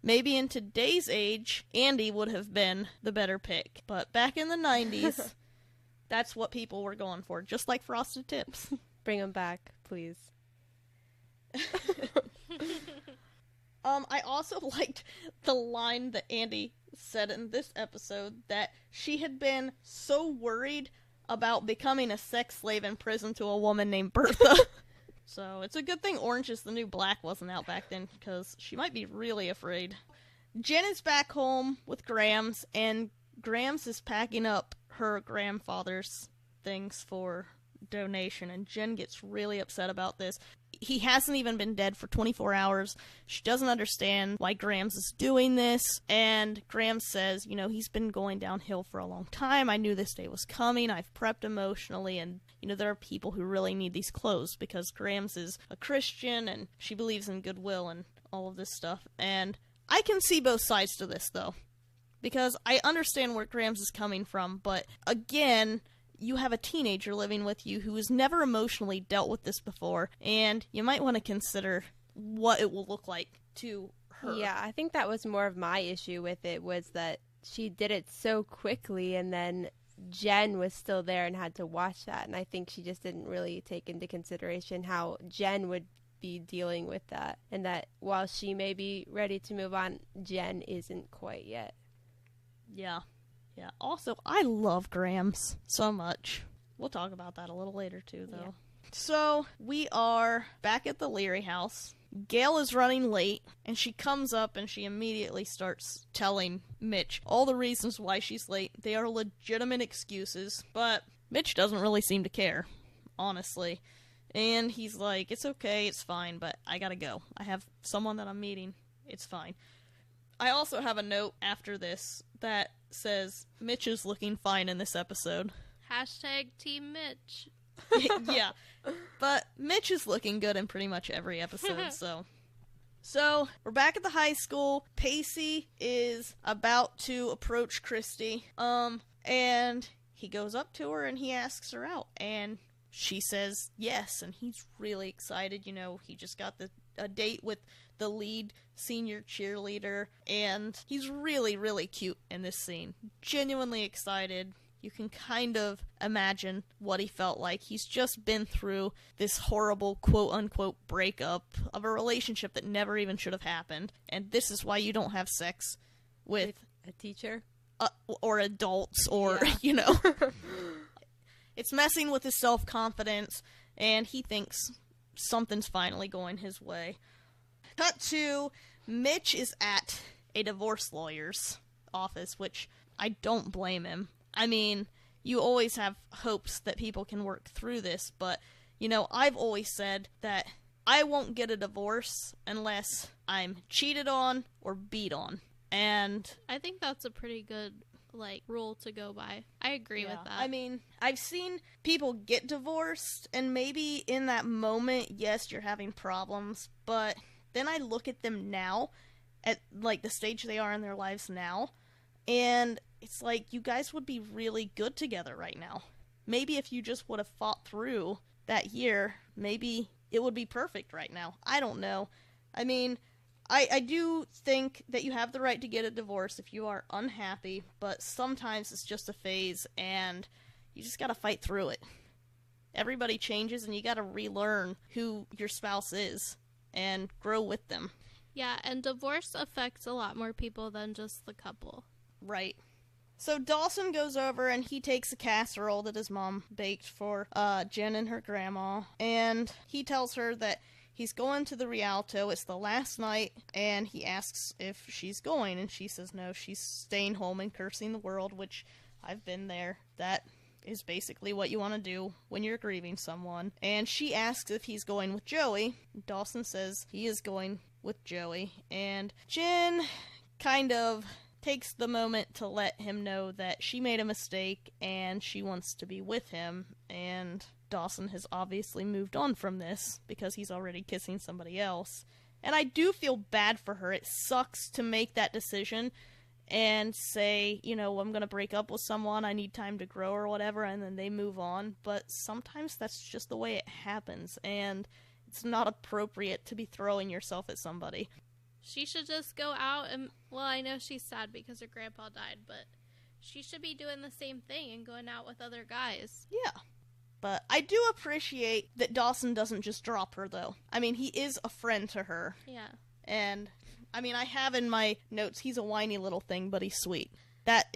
Maybe in today's age, Andy would have been the better pick. But back in the 90s, that's what people were going for, just like Frosted Tips. Bring him back, please. I also liked the line that Andy said in this episode, that she had been so worried about becoming a sex slave in prison to a woman named Bertha. So it's a good thing Orange is the New Black wasn't out back then, because she might be really afraid. Jen is back home with Grams, and Grams is packing up her grandfather's things for donation, and Jen gets really upset about this. He hasn't even been dead for 24 hours. She doesn't understand why Grams is doing this, and Grams says, you know, he's been going downhill for a long time. I knew this day was coming. I've prepped emotionally, and, you know, there are people who really need these clothes, because Grams is a Christian, and she believes in goodwill and all of this stuff. And I can see both sides to this, though, because I understand where Grams is coming from, but again, you have a teenager living with you who has never emotionally dealt with this before, and you might want to consider what it will look like to her. Yeah, I think that was more of my issue with it, was that she did it so quickly, and then Jen was still there and had to watch that, and I think she just didn't really take into consideration how Jen would be dealing with that, and that while she may be ready to move on, Jen isn't quite yet. Yeah. Yeah. Also, I love Grams so much. We'll talk about that a little later, too, though. Yeah. So, we are back at the Leary house. Gail is running late, and she comes up and she immediately starts telling Mitch all the reasons why she's late. They are legitimate excuses, but Mitch doesn't really seem to care, honestly. And he's like, it's okay, it's fine, but I gotta go. I have someone that I'm meeting. It's fine. I also have a note after this that says, Mitch is looking fine in this episode. Hashtag Team Mitch. Yeah. But Mitch is looking good in pretty much every episode, so. So, we're back at the high school. Pacey is about to approach Christy. And he goes up to her and he asks her out. And she says yes, and he's really excited. You know, he just got a date with the lead senior cheerleader, and he's really, really cute in this scene. Genuinely excited. You can kind of imagine what he felt like. He's just been through this horrible quote-unquote breakup of a relationship that never even should have happened, and this is why you don't have sex with A teacher? Or adults, or, Yeah. It's messing with his self-confidence, and he thinks something's finally going his way. Cut to Mitch is at a divorce lawyer's office, which I don't blame him. I mean, you always have hopes that people can work through this, but, I've always said that I won't get a divorce unless I'm cheated on or beat on. And I think that's a pretty good, rule to go by. I agree with that. I mean, I've seen people get divorced, and maybe in that moment, yes, you're having problems, but then I look at them now, at, the stage they are in their lives now, and it's like, you guys would be really good together right now. Maybe if you just would have fought through that year, maybe it would be perfect right now. I don't know. I mean, I do think that you have the right to get a divorce if you are unhappy, but sometimes it's just a phase, and you just gotta fight through it. Everybody changes, and you gotta relearn who your spouse is, and grow with them. Yeah, and divorce affects a lot more people than just the couple. Right. So Dawson goes over, and he takes a casserole that his mom baked for Jen and her grandma, and he tells her that he's going to the Rialto. It's the last night, and he asks if she's going, and she says no, she's staying home and cursing the world, which I've been there. That is basically what you want to do when you're grieving someone. And she asks if he's going with Joey. Dawson says he is going with Joey, and Jen kind of takes the moment to let him know that she made a mistake and she wants to be with him, and Dawson has obviously moved on from this because he's already kissing somebody else. And I do feel bad for her. It sucks to make that decision and say, I'm going to break up with someone, I need time to grow or whatever, and then they move on. But sometimes that's just the way it happens, and it's not appropriate to be throwing yourself at somebody. She should just go out and, well, I know she's sad because her grandpa died, but she should be doing the same thing and going out with other guys. Yeah. But I do appreciate that Dawson doesn't just drop her, though. I mean, he is a friend to her. Yeah. And, I mean, I have in my notes, he's a whiny little thing, but he's sweet. That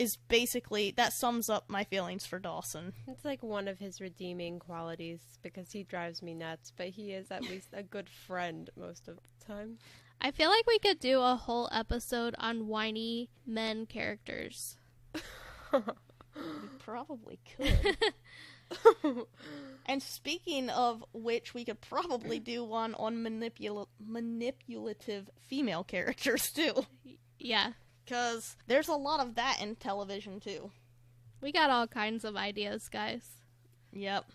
sums up my feelings for Dawson. It's like one of his redeeming qualities, because he drives me nuts, but he is at least a good friend most of the time. I feel like we could do a whole episode on whiny men characters. We probably could. And speaking of which, we could probably do one on manipulative female characters, too. Yeah. Because there's a lot of that in television, too. We got all kinds of ideas, guys. Yep.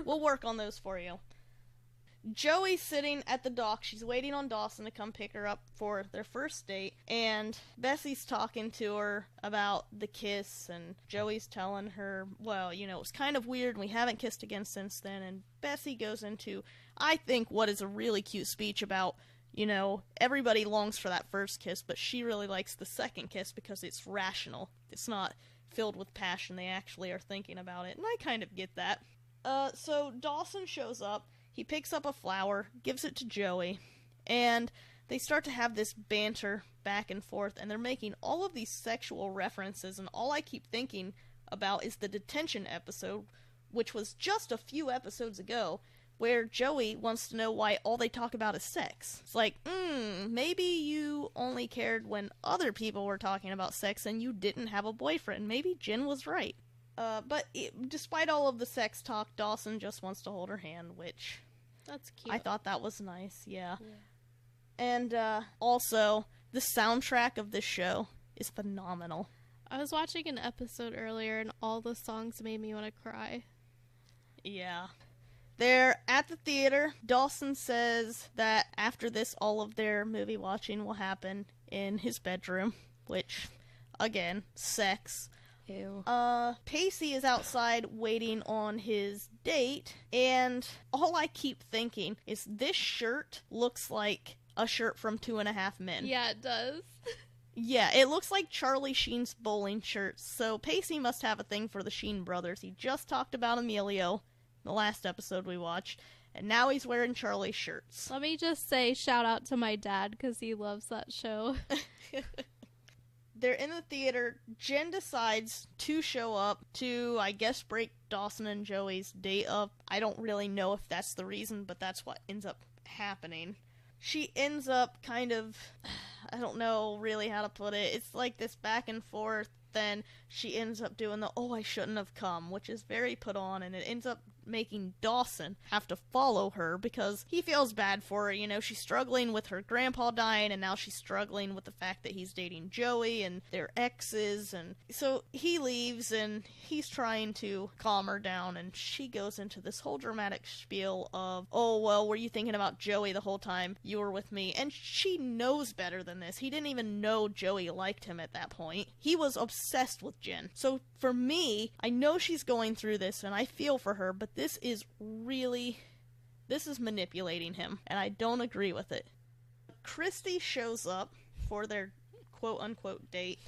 We'll work on those for you. Joey's sitting at the dock. She's waiting on Dawson to come pick her up for their first date. And Bessie's talking to her about the kiss. And Joey's telling her, well, it was kind of weird. We haven't kissed again since then. And Bessie goes into, I think, what is a really cute speech about, everybody longs for that first kiss, but she really likes the second kiss because it's rational. It's not filled with passion. They actually are thinking about it. And I kind of get that. So Dawson shows up. He picks up a flower, gives it to Joey, and they start to have this banter back and forth, and they're making all of these sexual references, and all I keep thinking about is the detention episode, which was just a few episodes ago, where Joey wants to know why all they talk about is sex. It's like, maybe you only cared when other people were talking about sex and you didn't have a boyfriend. Maybe Jen was right. But despite all of the sex talk, Dawson just wants to hold her hand, which That's cute. I thought that was nice, yeah. And also, the soundtrack of this show is phenomenal. I was watching an episode earlier, and all the songs made me want to cry. Yeah. They're at the theater. Dawson says that after this, all of their movie watching will happen in his bedroom, which, again, sex. Ew. Pacey is outside waiting on his date, and all I keep thinking is this shirt looks like a shirt from 2.5 Men. Yeah, it does. Yeah, it looks like Charlie Sheen's bowling shirts, so Pacey must have a thing for the Sheen brothers. He just talked about Emilio, the last episode we watched, and now he's wearing Charlie's shirts. Let me just say shout out to my dad, because he loves that show. they're in the theater. Jen decides to show up to, I guess, break Dawson and Joey's date up. I don't really know if that's the reason, but that's what ends up happening. She ends up kind of, I don't know really how to put it. It's like this back and forth. Then she ends up doing the, oh, I shouldn't have come, which is very put on, and it ends up making Dawson have to follow her because he feels bad for her. You know, she's struggling with her grandpa dying, and now she's struggling with the fact that he's dating Joey and their exes, and so he leaves, and he's trying to calm her down, and she goes into this whole dramatic spiel of, oh, well, were you thinking about Joey the whole time you were with me? And she knows better than this. He didn't even know Joey liked him at that point. He was obsessed with Jen. So for me, I know she's going through this, and I feel for her, but this is manipulating him, and I don't agree with it. Christy shows up for their quote-unquote date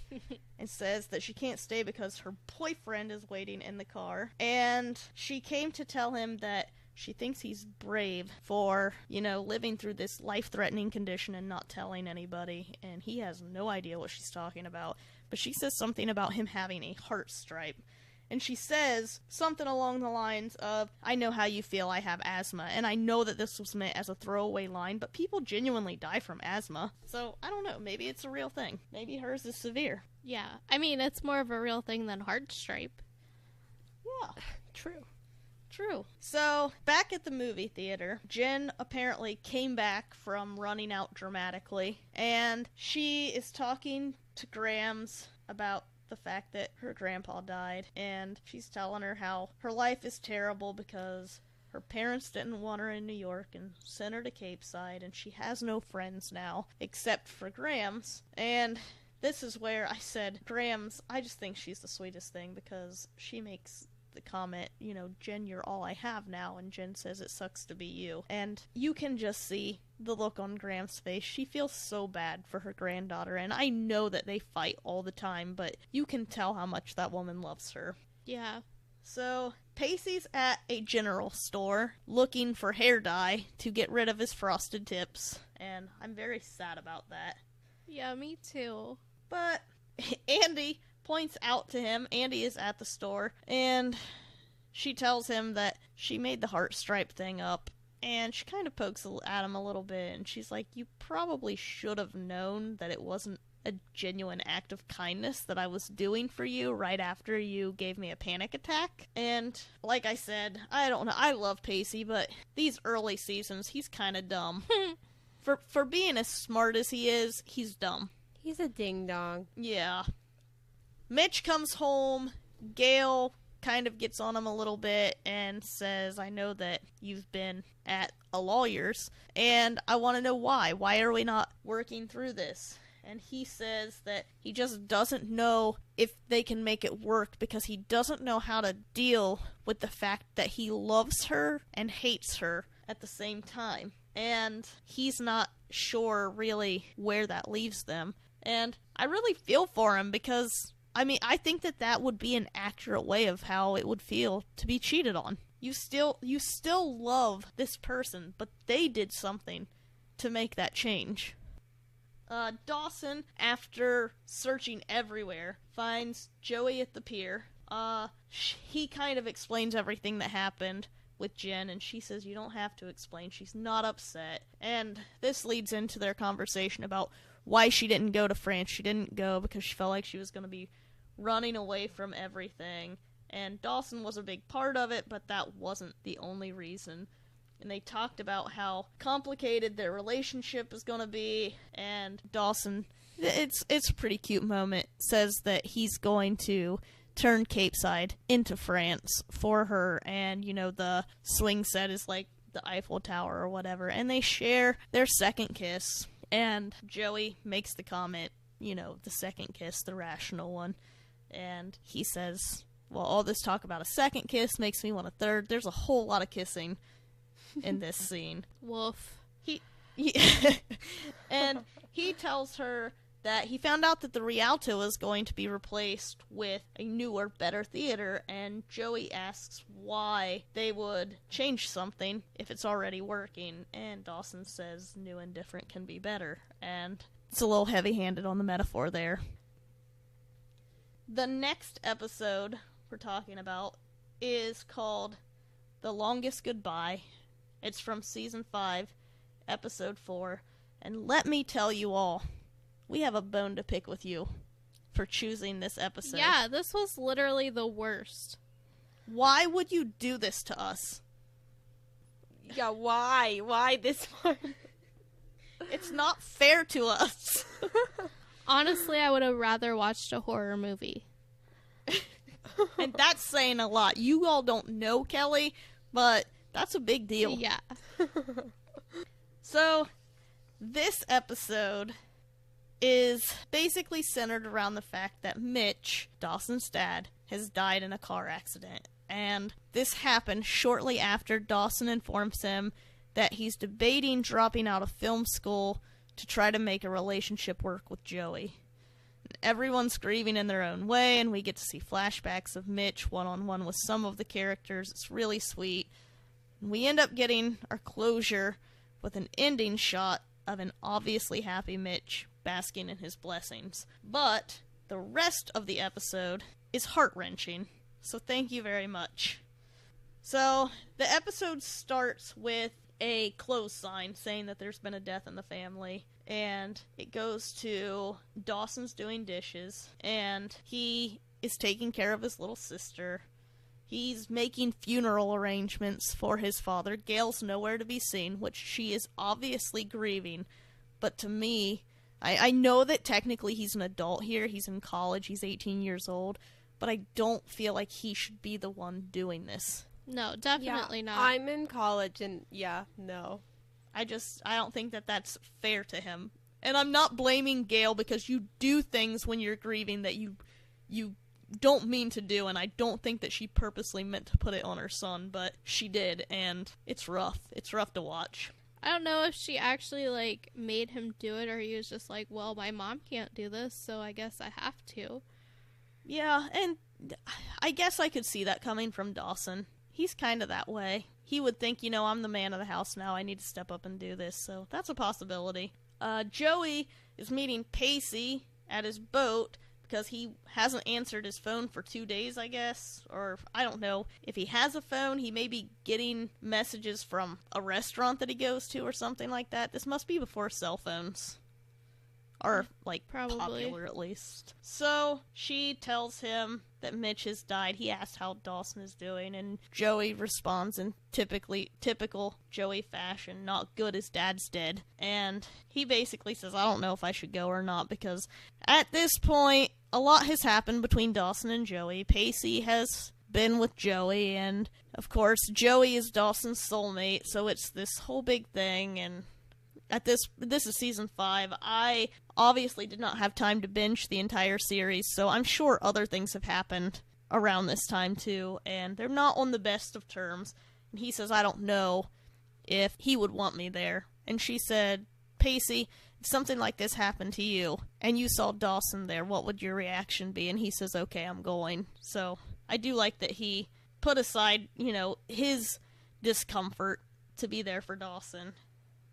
and says that she can't stay because her boyfriend is waiting in the car, and she came to tell him that she thinks he's brave for, you know, living through this life-threatening condition and not telling anybody, and he has no idea what she's talking about. But she says something about him having a heart stripe. And she says something along the lines of, I know how you feel, I have asthma. And I know that this was meant as a throwaway line, but people genuinely die from asthma. So, I don't know, maybe it's a real thing. Maybe hers is severe. Yeah, I mean, it's more of a real thing than heart stripe. Yeah, True. So, back at the movie theater, Jen apparently came back from running out dramatically, and she is talking to Grams about the fact that her grandpa died, and she's telling her how her life is terrible because her parents didn't want her in New York and sent her to Cape Side, and she has no friends now except for Grams. And this is where I said, Grams, I just think she's the sweetest thing because she makes the comment, you know, Jen, you're all I have now, and Jen says it sucks to be you. And you can just see the look on Graham's face. She feels so bad for her granddaughter, and I know that they fight all the time, but you can tell how much that woman loves her. Yeah. So, Pacey's at a general store looking for hair dye to get rid of his frosted tips, and I'm very sad about that. Yeah, me too. But Andy points out to him, Andy is at the store, and she tells him that she made the heart stripe thing up, and she kind of pokes at him a little bit, and she's like, you probably should have known that it wasn't a genuine act of kindness that I was doing for you right after you gave me a panic attack. And like I said, I don't know, I love Pacey, but these early seasons, he's kind of dumb. For being as smart as he is, he's dumb. He's a ding-dong. Yeah. Mitch comes home, Gail kind of gets on him a little bit and says, I know that you've been at a lawyer's, and I want to know why. Why are we not working through this? And he says that he just doesn't know if they can make it work because he doesn't know how to deal with the fact that he loves her and hates her at the same time. And he's not sure really where that leaves them. And I really feel for him because, I mean, I think that that would be an accurate way of how it would feel to be cheated on. You still love this person, but they did something to make that change. Dawson, after searching everywhere, finds Joey at the pier. He kind of explains everything that happened with Jen, and she says you don't have to explain. She's not upset. And this leads into their conversation about why she didn't go to France. She didn't go because she felt like she was going to be running away from everything. And Dawson was a big part of it, but that wasn't the only reason. And they talked about how complicated their relationship is going to be, and Dawson, it's a pretty cute moment, says that he's going to turn Cape Side into France for her, and, you know, the swing set is like the Eiffel Tower or whatever, and they share their second kiss, and Joey makes the comment, you know, the second kiss, the rational one, and he says, well, all this talk about a second kiss makes me want a third. There's a whole lot of kissing in this scene. Woof. And he tells her that he found out that the Rialto is going to be replaced with a newer, better theater, and Joey asks why they would change something if it's already working, and Dawson says new and different can be better, and it's a little heavy-handed on the metaphor there. The next episode we're talking about is called The Longest Goodbye. It's from Season 5, Episode 4. And let me tell you all, we have a bone to pick with you for choosing this episode. Yeah, this was literally the worst. Why would you do this to us? Yeah, why? Why this one? It's not fair to us. Honestly, I would have rather watched a horror movie. And that's saying a lot. You all don't know Kelly, but that's a big deal. Yeah. So, this episode is basically centered around the fact that Mitch, Dawson's dad, has died in a car accident. And this happened shortly after Dawson informs him that he's debating dropping out of film school to try to make a relationship work with Joey. Everyone's grieving in their own way, and we get to see flashbacks of Mitch one-on-one with some of the characters. It's really sweet. We end up getting our closure with an ending shot of an obviously happy Mitch basking in his blessings. But the rest of the episode is heart-wrenching, so thank you very much. So, the episode starts with a close sign saying that there's been a death in the family, and it goes to Dawson's doing dishes, and he is taking care of his little sister. He's making funeral arrangements for his father. Gail's nowhere to be seen, which she is obviously grieving, but to me, I know that technically he's an adult here, he's in college, he's 18 years old, but I don't feel like he should be the one doing this. No, definitely not. I'm in college and no. I don't think that that's fair to him. And I'm not blaming Gail because you do things when you're grieving that you don't mean to do, and I don't think that she purposely meant to put it on her son, but she did, and it's rough. It's rough to watch. I don't know if she actually, made him do it, or he was just like, well, my mom can't do this, so I guess I have to. Yeah, and I guess I could see that coming from Dawson. He's kind of that way. He would think, I'm the man of the house now, I need to step up and do this, so that's a possibility. Joey is meeting Pacey at his boat because he hasn't answered his phone for 2 days, I guess, or I don't know. If he has a phone, he may be getting messages from a restaurant that he goes to or something like that. This must be before cell phones. Or, Probably. popular at least. So, she tells him that Mitch has died. He asks how Dawson is doing, and Joey responds in typical Joey fashion, not good as dad's dead. And he basically says, I don't know if I should go or not, because at this point, a lot has happened between Dawson and Joey. Pacey has been with Joey, and, of course, Joey is Dawson's soulmate, so it's this whole big thing, and this is season 5. I obviously did not have time to binge the entire series, so I'm sure other things have happened around this time too, and they're not on the best of terms. And he says, I don't know if he would want me there. And she said, Pacey, if something like this happened to you, and you saw Dawson there, what would your reaction be? And he says, okay, I'm going. So I do like that he put aside, his discomfort to be there for Dawson.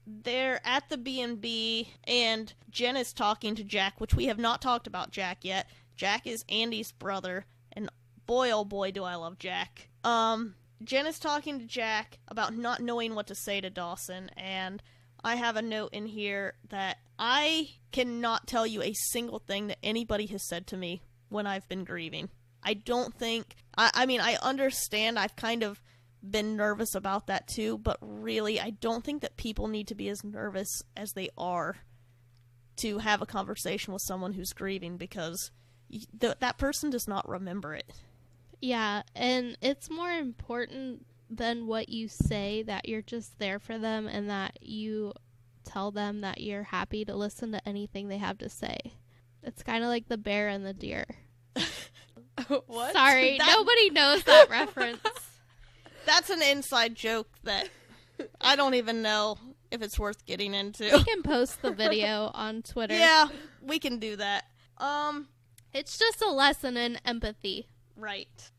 They're at the B&B, and Jen is talking to Jack, which we have not talked about Jack yet. Jack is Andy's brother, and boy, oh boy, do I love Jack. Jen is talking to Jack about not knowing what to say to Dawson, and I have a note in here that I cannot tell you a single thing that anybody has said to me when I've been grieving. I don't think... I understand I've kind of been nervous about that too, but really I don't think that people need to be as nervous as they are to have a conversation with someone who's grieving, because that person does not remember it. Yeah, and it's more important than what you say that you're just there for them and that you tell them that you're happy to listen to anything they have to say. It's kind of like the bear and the deer. What? Sorry, nobody knows that reference. That's an inside joke that I don't even know if it's worth getting into. We can post the video on Twitter. Yeah, we can do that. It's just a lesson in empathy. Right.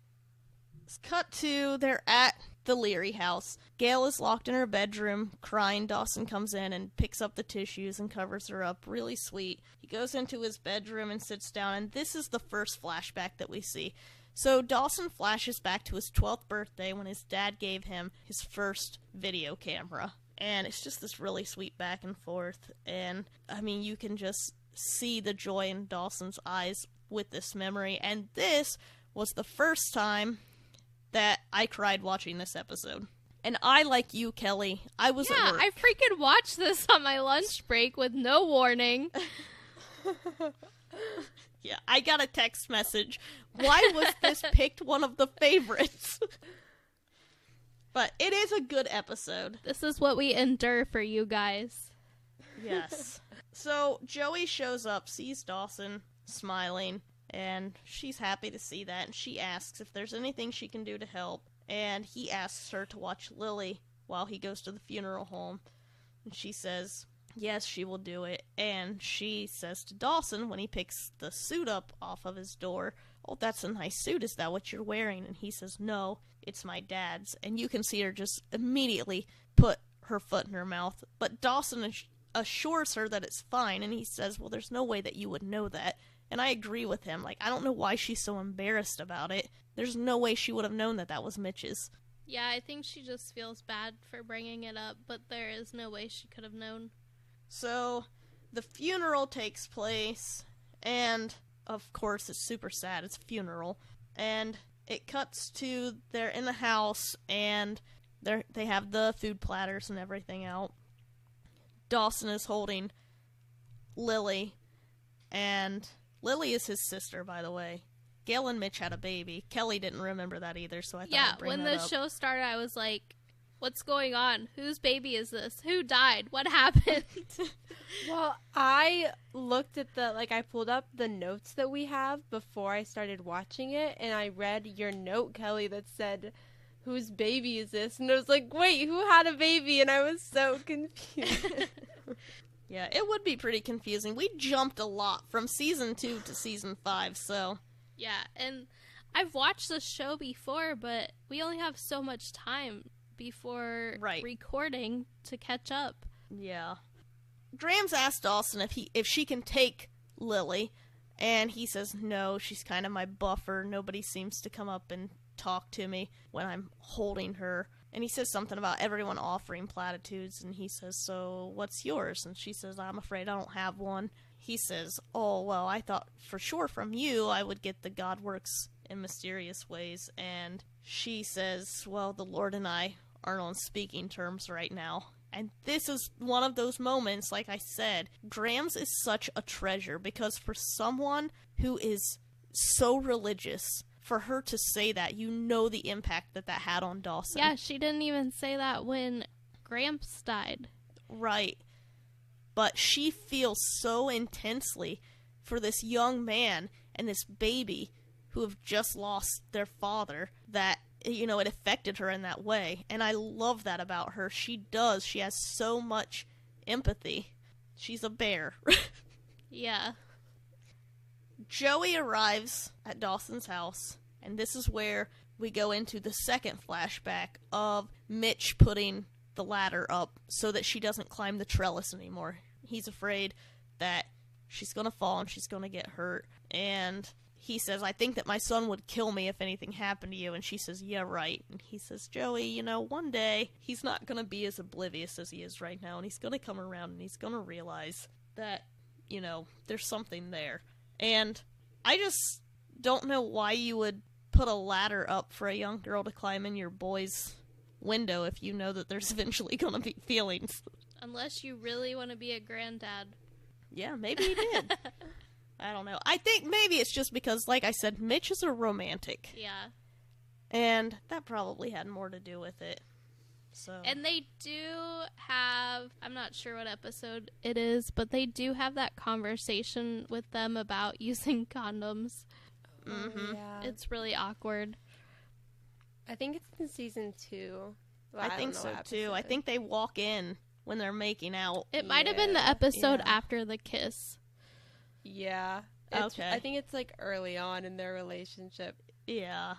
Let's cut to they're at the Leary house. Gail is locked in her bedroom, crying. Dawson comes in and picks up the tissues and covers her up. Really sweet. He goes into his bedroom and sits down, and this is the first flashback that we see. So Dawson flashes back to his 12th birthday when his dad gave him his first video camera. And it's just this really sweet back and forth. And, I mean, you can just see the joy in Dawson's eyes with this memory. And this was the first time that I cried watching this episode. And I, like you, Kelly, I was at work. I freaking watched this on my lunch break with no warning. Yeah, I got a text message. Why was this picked one of the favorites? But it is a good episode. This is what we endure for you guys. Yes. So Joey shows up, sees Dawson smiling, and she's happy to see that, and she asks if there's anything she can do to help, and he asks her to watch Lily while he goes to the funeral home, and she says yes, she will do it, and she says to Dawson when he picks the suit up off of his door, "Oh, that's a nice suit, is that what you're wearing?" And he says, "No, it's my dad's," and you can see her just immediately put her foot in her mouth, but Dawson assures her that it's fine, and he says, "Well, there's no way that you would know that." And I agree with him. Like, I don't know why she's so embarrassed about it. There's no way she would have known that that was Mitch's. Yeah, I think she just feels bad for bringing it up, but there is no way she could have known. So, the funeral takes place, and, of course, it's super sad. It's a funeral. And it cuts to, they're in the house, and they have the food platters and everything out. Dawson is holding Lily, and Lily is his sister, by the way. Gail and Mitch had a baby. Kelly didn't remember that either, so I thought I'd bring when that the up. show started, I was like, what's going on? Whose baby is this? Who died? What happened? Well, I looked at I pulled up the notes that we have before I started watching it, and I read your note, Kelly, that said, "Whose baby is this?" And I was like, wait, who had a baby? And I was so confused. Yeah, it would be pretty confusing. We jumped a lot from season 2 to season 5, so... Yeah, and I've watched this show before, but we only have so much time before recording to catch up. Yeah. Grams asked Dawson if she can take Lily, and he says, "No, she's kind of my buffer. Nobody seems to come up and talk to me when I'm holding her." And he says something about everyone offering platitudes, and he says, "So what's yours?" And she says, "I'm afraid I don't have one." He says, "Oh, well, I thought for sure from you I would get the God works in mysterious ways." And she says, "Well, the Lord and I aren't on speaking terms right now." And this is one of those moments, like I said, Grams is such a treasure, because for someone who is so religious, for her to say that, you know the impact that had on Dawson. Yeah, she didn't even say that when Gramps died. Right. But she feels so intensely for this young man and this baby who have just lost their father that, you know, it affected her in that way. And I love that about her. She does. She has so much empathy. She's a bear. Yeah. Joey arrives at Dawson's house, and this is where we go into the second flashback of Mitch putting the ladder up so that she doesn't climb the trellis anymore. He's afraid that she's going to fall and she's going to get hurt. And he says, "I think that my son would kill me if anything happened to you." And she says, "Yeah, right." And he says, "Joey, you know, one day he's not going to be as oblivious as he is right now, and he's going to come around and he's going to realize that, you know, there's something there." And I just don't know why you would put a ladder up for a young girl to climb in your boy's window if you know that there's eventually going to be feelings. Unless you really want to be a granddad. Yeah, maybe he did. I don't know. I think maybe it's just because, like I said, Mitch is a romantic. Yeah. And that probably had more to do with it. So. And they do have, I'm not sure what episode it is, but they do have that conversation with them about using condoms. Mm-hmm. Yeah. It's really awkward. I think it's in season 2. Well, I think so too. I think they walk in when they're making out. It might have been the Yeah, episode yeah. after the kiss. Yeah. Okay. I think it's like early on in their relationship. Yeah.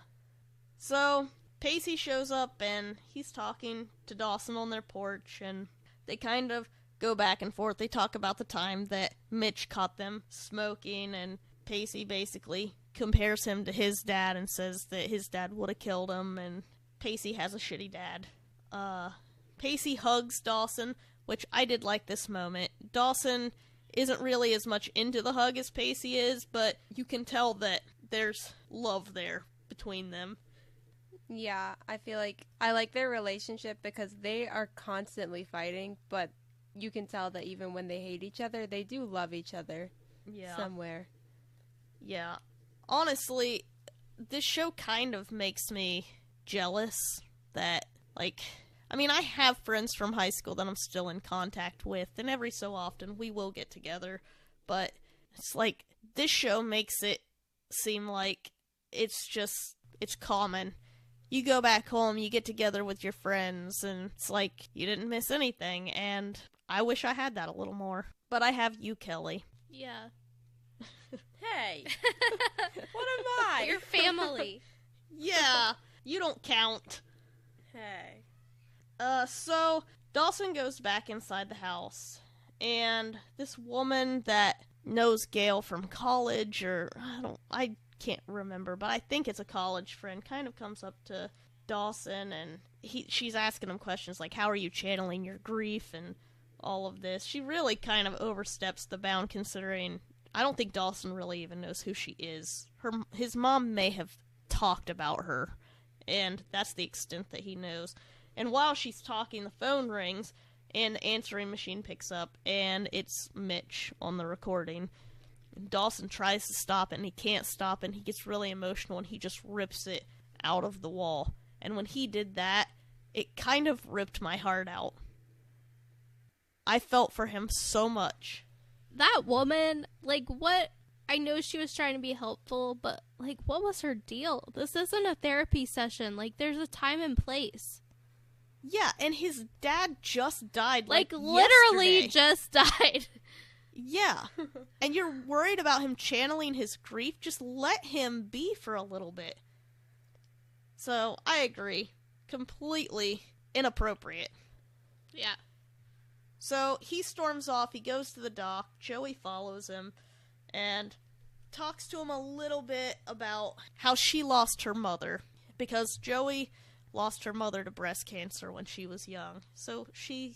So, Pacey shows up and he's talking to Dawson on their porch, and they kind of go back and forth. They talk about the time that Mitch caught them smoking, and Pacey basically compares him to his dad and says that his dad would have killed him, and Pacey has a shitty dad. Pacey hugs Dawson, which I did like this moment. Dawson isn't really as much into the hug as Pacey is, but you can tell that there's love there between them. Yeah, I feel like I like their relationship because they are constantly fighting, but you can tell that even when they hate each other, they do love each other somewhere. Yeah. Honestly, this show kind of makes me jealous that, like, I mean, I have friends from high school that I'm still in contact with, and every so often we will get together, but it's like, this show makes it seem like it's common. You go back home, you get together with your friends, and it's like you didn't miss anything, and I wish I had that a little more. But I have you, Kelly. Yeah. Hey! What am I? Your family. Yeah, you don't count. Hey. So Dawson goes back inside the house, and this woman that knows Gail from college, or I can't remember, but I think it's a college friend, kind of comes up to Dawson, and she's asking him questions like, how are you channeling your grief and all of this. She really kind of oversteps the bound, considering I don't think Dawson really even knows who she is. His mom may have talked about her, and that's the extent that he knows. And while she's talking, the phone rings, and the answering machine picks up, and it's Mitch on the recording. Dawson tries to stop it, and he can't stop it, and he gets really emotional, and he just rips it out of the wall. And when he did that, it kind of ripped my heart out. I felt for him so much. That woman, like, what? I know she was trying to be helpful, but, like, what was her deal? This isn't a therapy session. Like, there's a time and place. Yeah, and his dad just died, like literally yesterday. Just died. Yeah. And you're worried about him channeling his grief? Just let him be for a little bit. So, I agree. Completely inappropriate. Yeah. So, he storms off, he goes to the dock, Joey follows him, and talks to him a little bit about how she lost her mother. Because Joey lost her mother to breast cancer when she was young. So, she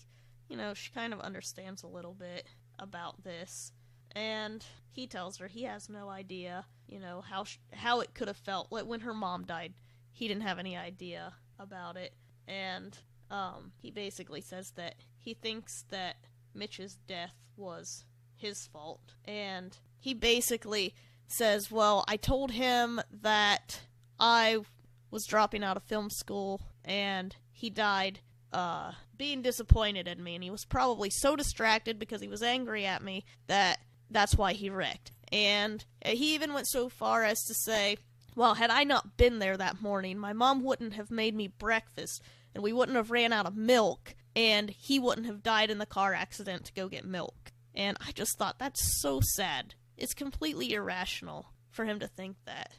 kind of understands a little bit about this, and he tells her he has no idea, how it could have felt. Like, when her mom died, he didn't have any idea about it, and he basically says that he thinks that Mitch's death was his fault, and he basically says, well, I told him that I was dropping out of film school, and he died being disappointed in me, and he was probably so distracted because he was angry at me that's why he wrecked. And he even went so far as to say, well, had I not been there that morning, my mom wouldn't have made me breakfast, and we wouldn't have ran out of milk, and he wouldn't have died in the car accident to go get milk. And I just thought, that's so sad. It's completely irrational for him to think that.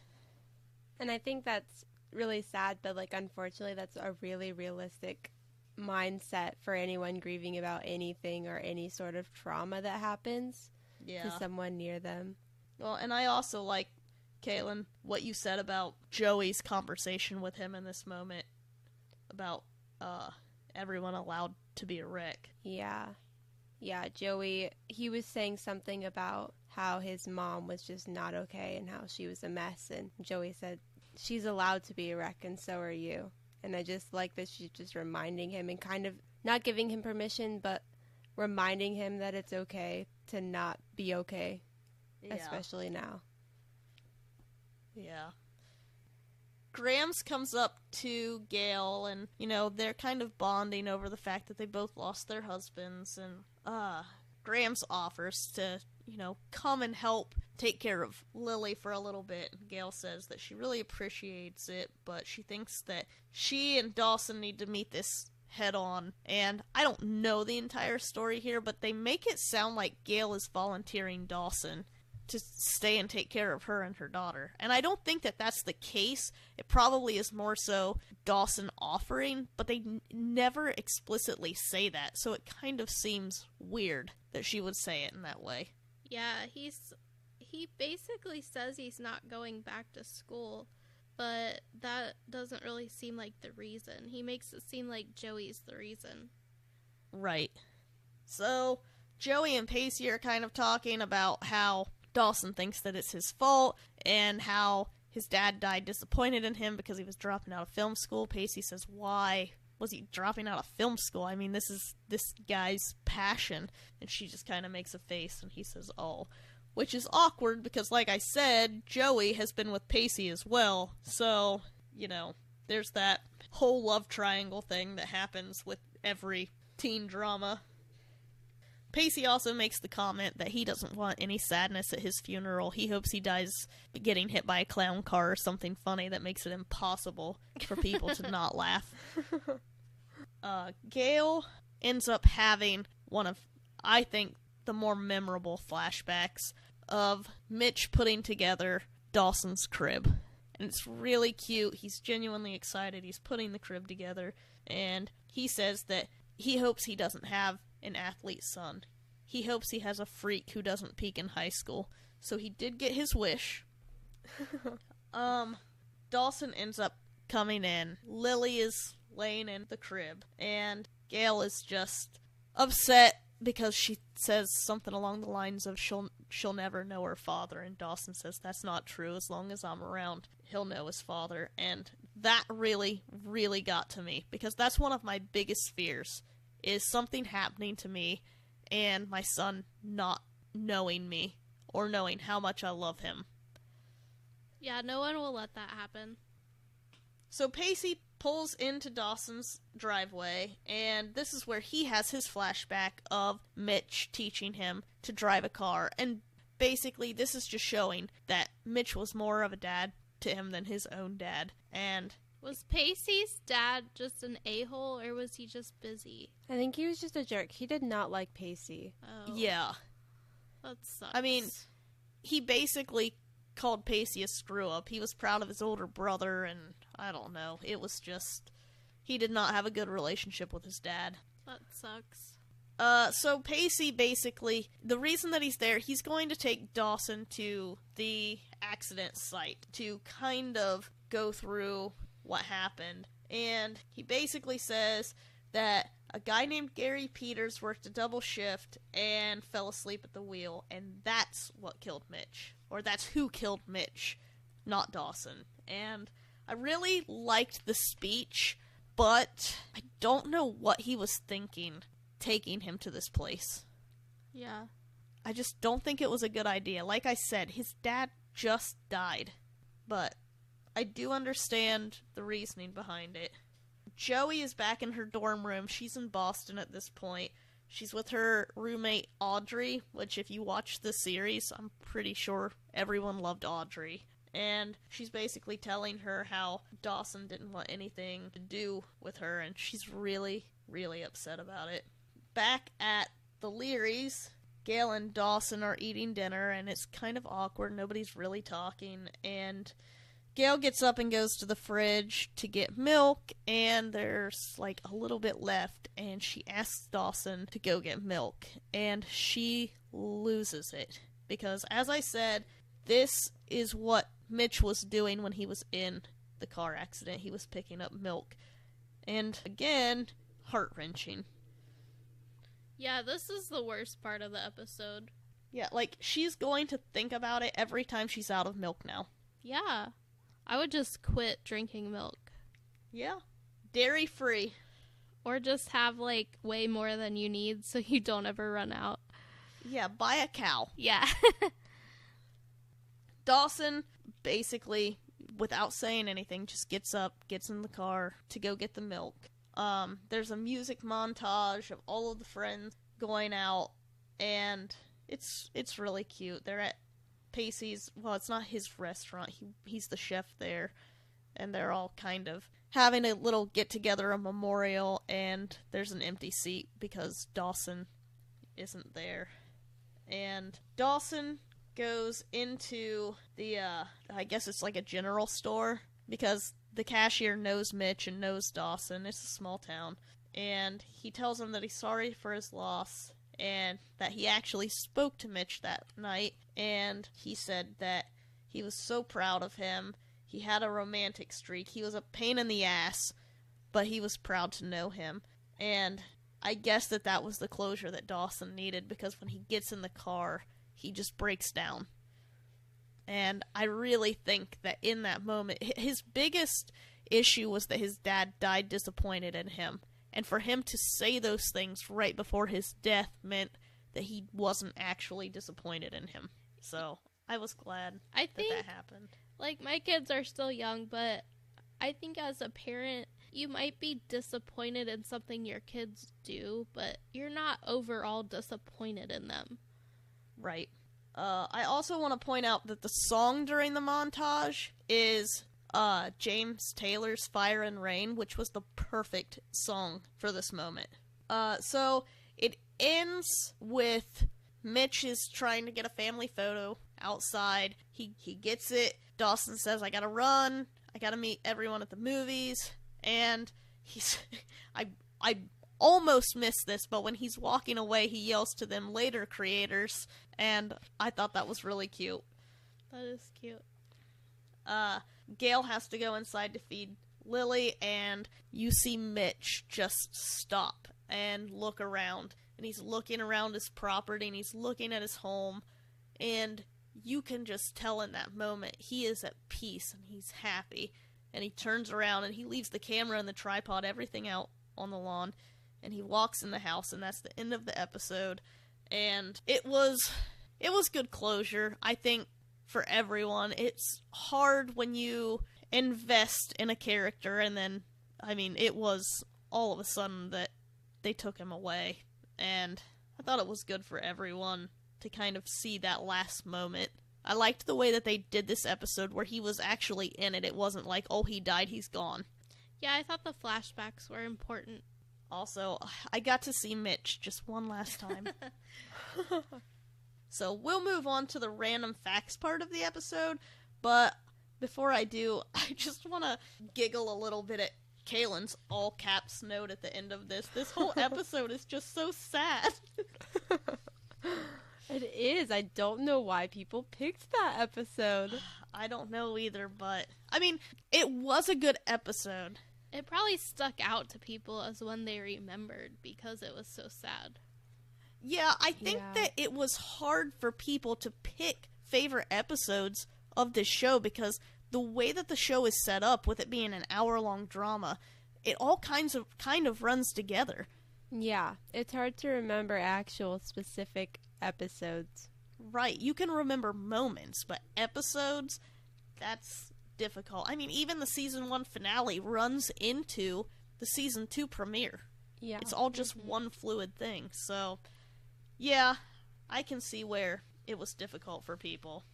And I think that's really sad, but, like, unfortunately, that's a really realistic mindset for anyone grieving about anything or any sort of trauma that happens to someone near them. Well, and I also like, Caitlin, what you said about Joey's conversation with him in this moment about everyone allowed to be a wreck. Yeah, Joey, he was saying something about how his mom was just not okay and how she was a mess, and Joey said, she's allowed to be a wreck and so are you. And I just like that she's just reminding him and kind of not giving him permission, but reminding him that it's okay to not be okay, especially now. Yeah. Grams comes up to Gail, and, they're kind of bonding over the fact that they both lost their husbands, and, Grams offers to, come and help take care of Lily for a little bit. Gail says that she really appreciates it, but she thinks that she and Dawson need to meet this head on. And I don't know the entire story here, but they make it sound like Gail is volunteering Dawson to stay and take care of her and her daughter. And I don't think that that's the case. It probably is more so Dawson offering, but they never explicitly say that, so it kind of seems weird that she would say it in that way. Yeah, he basically says he's not going back to school, but that doesn't really seem like the reason. He makes it seem like Joey's the reason. Right. So, Joey and Pacey are kind of talking about how Dawson thinks that it's his fault, and how his dad died disappointed in him because he was dropping out of film school. Pacey says, why was he dropping out of film school? I mean, this is this guy's passion. And she just kind of makes a face, and he says, oh. Which is awkward because, like I said, Joey has been with Pacey as well. So, you know, there's that whole love triangle thing that happens with every teen drama. Pacey also makes the comment that he doesn't want any sadness at his funeral. He hopes he dies getting hit by a clown car or something funny that makes it impossible for people to not laugh. Gail ends up having one of, I think, the more memorable flashbacks of Mitch putting together Dawson's crib. And it's really cute. He's genuinely excited. He's putting the crib together. And he says that he hopes he doesn't have an athlete son. He hopes he has a freak who doesn't peak in high school. So he did get his wish. Dawson ends up coming in. Lily is laying in the crib. And Gail is just upset because she says something along the lines of she'll never know her father. And Dawson says that's not true. As long as I'm around, he'll know his father. And that really, really got to me. Because that's one of my biggest fears. Is something happening to me and my son not knowing me or knowing how much I love him. Yeah, no one will let that happen. So Pacey pulls into Dawson's driveway, and this is where he has his flashback of Mitch teaching him to drive a car. And basically, this is just showing that Mitch was more of a dad to him than his own dad. And was Pacey's dad just an a-hole, or was he just busy? I think he was just a jerk. He did not like Pacey. Oh. Yeah. That sucks. I mean, he basically called Pacey a screw-up. He was proud of his older brother, and I don't know. It was just, he did not have a good relationship with his dad. That sucks. So Pacey basically, the reason that he's there, he's going to take Dawson to the accident site to kind of go through what happened. And he basically says that a guy named Gary Peters worked a double shift and fell asleep at the wheel, and that's what killed Mitch. Or that's who killed Mitch, not Dawson. And I really liked the speech, but I don't know what he was thinking taking him to this place. Yeah. I just don't think it was a good idea. Like I said, his dad just died. But I do understand the reasoning behind it. Joey is back in her dorm room. She's in Boston at this point. She's with her roommate, Audrey, which if you watch the series, I'm pretty sure everyone loved Audrey. And she's basically telling her how Dawson didn't want anything to do with her, and she's really, really upset about it. Back at the Learys, Gail and Dawson are eating dinner, and it's kind of awkward. Nobody's really talking, and Gail gets up and goes to the fridge to get milk, and there's like a little bit left, and she asks Dawson to go get milk, and she loses it. Because, as I said, this is what Mitch was doing when he was in the car accident. He was picking up milk. And, again, heart-wrenching. Yeah, this is the worst part of the episode. Yeah, like, she's going to think about it every time she's out of milk now. Yeah. I would just quit drinking milk. Yeah. Dairy-free. Or just have, like, way more than you need so you don't ever run out. Yeah, buy a cow. Yeah. Dawson, basically, without saying anything, just gets up, gets in the car to go get the milk. There's a music montage of all of the friends going out, and it's really cute. They're at Pacey's, well, it's not his restaurant, he's the chef there, and they're all kind of having a little get-together, a memorial, and there's an empty seat because Dawson isn't there. And Dawson goes into the, I guess it's like a general store, because the cashier knows Mitch and knows Dawson. It's a small town. And he tells him that he's sorry for his loss, and that he actually spoke to Mitch that night, and he said that he was so proud of him. He had a romantic streak. He was a pain in the ass, but he was proud to know him. And I guess that was the closure that Dawson needed, because when he gets in the car, he just breaks down. And I really think that in that moment, his biggest issue was that his dad died disappointed in him. And for him to say those things right before his death meant that he wasn't actually disappointed in him. So I was glad that happened. Like, my kids are still young, but I think as a parent, you might be disappointed in something your kids do, but you're not overall disappointed in them. Right. I also want to point out that the song during the montage is James Taylor's Fire and Rain, which was the perfect song for this moment. So it ends with Mitch is trying to get a family photo outside. He gets it. Dawson says, I gotta run. I gotta meet everyone at the movies. And he's... I almost missed this, but when he's walking away, he yells to them, later, creators. And I thought that was really cute. That is cute. Gail has to go inside to feed Lily, and you see Mitch just stop and look around. And he's looking around his property, and he's looking at his home, and you can just tell in that moment he is at peace, and he's happy. And he turns around, and he leaves the camera and the tripod, everything out on the lawn, and he walks in the house, and that's the end of the episode. And it was good closure, I think, for everyone. It's hard when you invest in a character, and then, I mean, it was all of a sudden that they took him away. And I thought it was good for everyone to kind of see that last moment. I liked the way that they did this episode where he was actually in it. It wasn't like, oh, he died, he's gone. Yeah, I thought the flashbacks were important. Also, I got to see Mitch just one last time. So we'll move on to the random facts part of the episode, but before I do, I just want to giggle a little bit at Kaylin's all caps note at the end of this. This whole episode is just so sad. It is. I don't know why people picked that episode. I don't know either, but I mean, it was a good episode. It probably stuck out to people as one they remembered because it was so sad. Yeah, I think that it was hard for people to pick favorite episodes of this show because the way that the show is set up, with it being an hour-long drama, it all kind of runs together. Yeah, it's hard to remember actual specific episodes. Right, you can remember moments, but episodes, that's difficult. I mean, even the season 1 finale runs into the season 2 premiere. Yeah. It's all just one fluid thing, so yeah, I can see where it was difficult for people.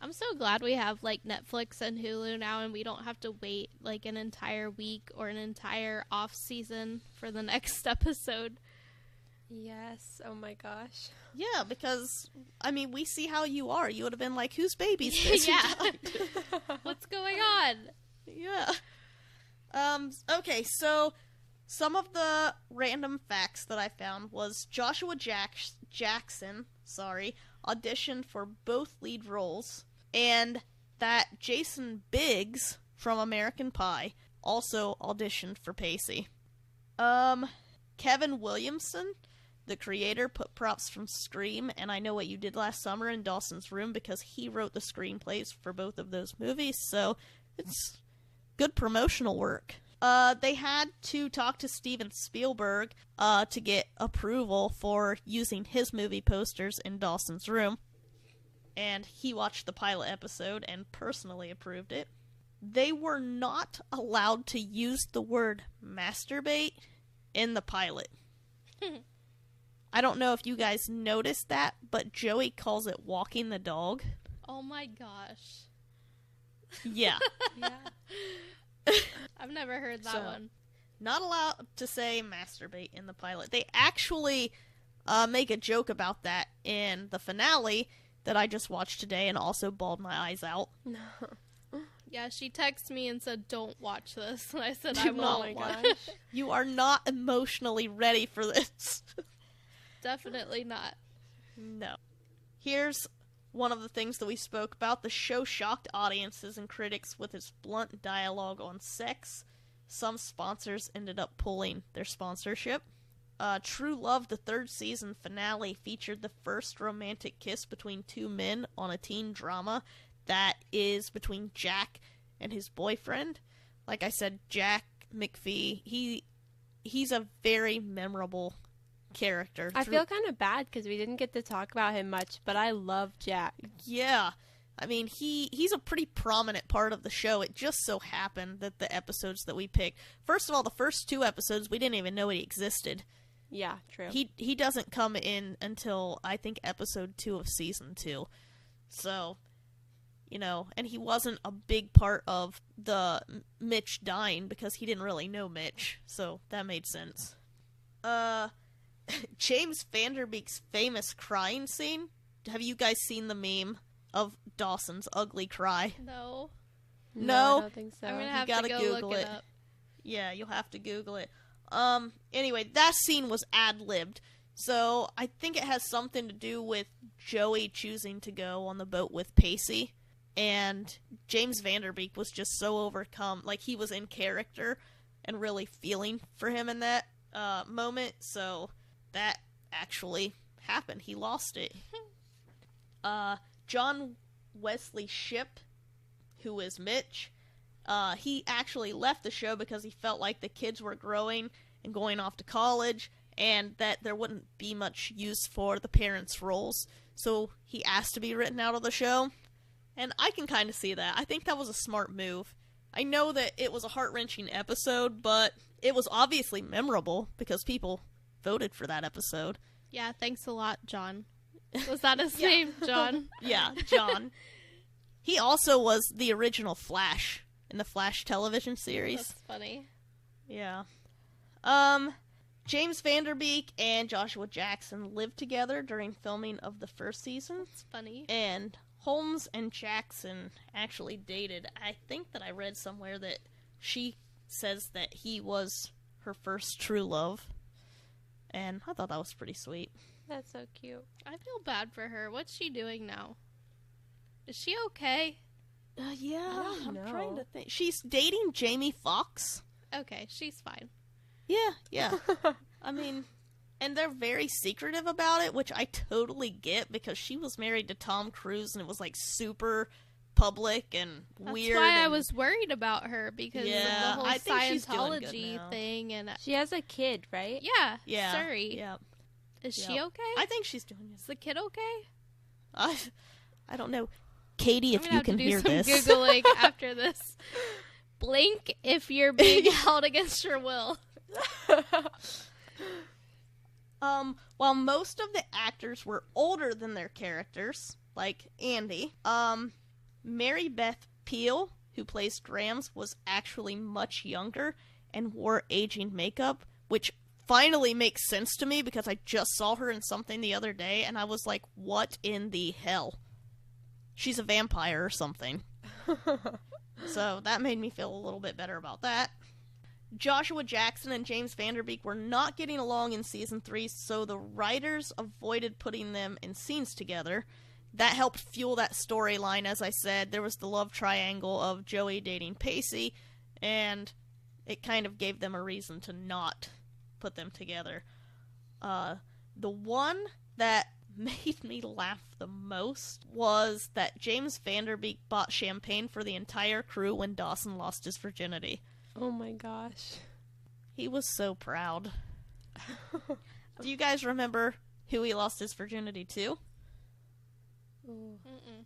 I'm so glad we have, like, Netflix and Hulu now, and we don't have to wait, like, an entire week or an entire off-season for the next episode. Yes, oh my gosh. Yeah, because, I mean, we see how you are. You would have been like, whose baby's this? Yeah. What's going on? Yeah. Okay, so some of the random facts that I found was Joshua Jackson, auditioned for both lead roles, and that Jason Biggs from American Pie also auditioned for Pacey. Kevin Williamson, the creator, put props from Scream and I Know What You Did Last Summer in Dawson's Room because he wrote the screenplays for both of those movies, so it's good promotional work. They had to talk to Steven Spielberg to get approval for using his movie posters in Dawson's Room, and he watched the pilot episode and personally approved it. They were not allowed to use the word masturbate in the pilot. I don't know if you guys noticed that, but Joey calls it walking the dog. Oh my gosh. Yeah. Yeah. I've never heard that one. Not allowed to say masturbate in the pilot. They actually make a joke about that in the finale that I just watched today and also bawled my eyes out. No. Yeah, she texted me and said, "Don't watch this." And I said, "I Oh won't my watch." gosh. You are not emotionally ready for this. Definitely not. No. Here's one of the things that we spoke about. The show shocked audiences and critics with its blunt dialogue on sex. Some sponsors ended up pulling their sponsorship. True Love, the third season finale, featured the first romantic kiss between two men on a teen drama that is between Jack and his boyfriend. Like I said, Jack McPhee, he's a very memorable character. I feel kind of bad because we didn't get to talk about him much, but I love Jack. Yeah. I mean, he's a pretty prominent part of the show. It just so happened that the episodes that we picked, first of all, the first 2 episodes, we didn't even know he existed. Yeah, true. He doesn't come in until, I think, episode 2 of season 2. So, you know, and he wasn't a big part of the Mitch dying because he didn't really know Mitch. So that made sense. James Vanderbeek's famous crying scene. Have you guys seen the meme of Dawson's ugly cry? No. No. I don't think so. I'm going to have to gotta go Google look it. it up. Yeah, you'll have to Google it. Anyway, that scene was ad-libbed. So, I think it has something to do with Joey choosing to go on the boat with Pacey. And James Vanderbeek was just so overcome. Like, he was in character and really feeling for him in that moment. So, that actually happened. He lost it. John Wesley Shipp, who is Mitch, he actually left the show because he felt like the kids were growing and going off to college, and that there wouldn't be much use for the parents' roles. So he asked to be written out of the show, and I can kind of see that. I think that was a smart move. I know that it was a heart-wrenching episode, but it was obviously memorable because people voted for that episode. Yeah, thanks a lot, John. Was that his Yeah. name, John? Yeah, John. He also was the original Flash in the Flash television series. That's funny. Yeah. James Vanderbeek and Joshua Jackson lived together during filming of the first season, It's funny. and Holmes and Jackson actually dated. I think that I read somewhere that she says that he was her first true love, and I thought that was pretty sweet. That's so cute. I feel bad for her. What's she doing now? Is she okay? Yeah, I don't I'm trying know. to think. She's dating Jamie Foxx. Okay, she's fine. Yeah. I mean, and they're very secretive about it, which I totally get because she was married to Tom Cruise and it was like super public and That's weird. why I and- was worried about her because Yeah, of the whole I think she's doing good Scientology now. thing and She has a kid, right? yeah, Yeah. Surrey. Yeah. Is she Yep. okay? I think she's doing Is it. the kid okay? I don't know. Katie, I'm if gonna you have can to do hear some this. googling after this. Blink if you're being held against your will. While most of the actors were older than their characters, like Andy, Mary Beth Peel, who plays Grams, was actually much younger and wore aging makeup, which finally makes sense to me because I just saw her in something the other day and I was like, what in the hell? She's a vampire or something. So that made me feel a little bit better about that. Joshua Jackson and James Vanderbeek were not getting along in season 3, so the writers avoided putting them in scenes together. That helped fuel that storyline, as I said. There was the love triangle of Joey dating Pacey, and it kind of gave them a reason to not put them together. The one that made me laugh the most was that James Vanderbeek bought champagne for the entire crew when Dawson lost his virginity. Oh my gosh. He was so proud. Do you guys remember who he lost his virginity to? Mm-mm.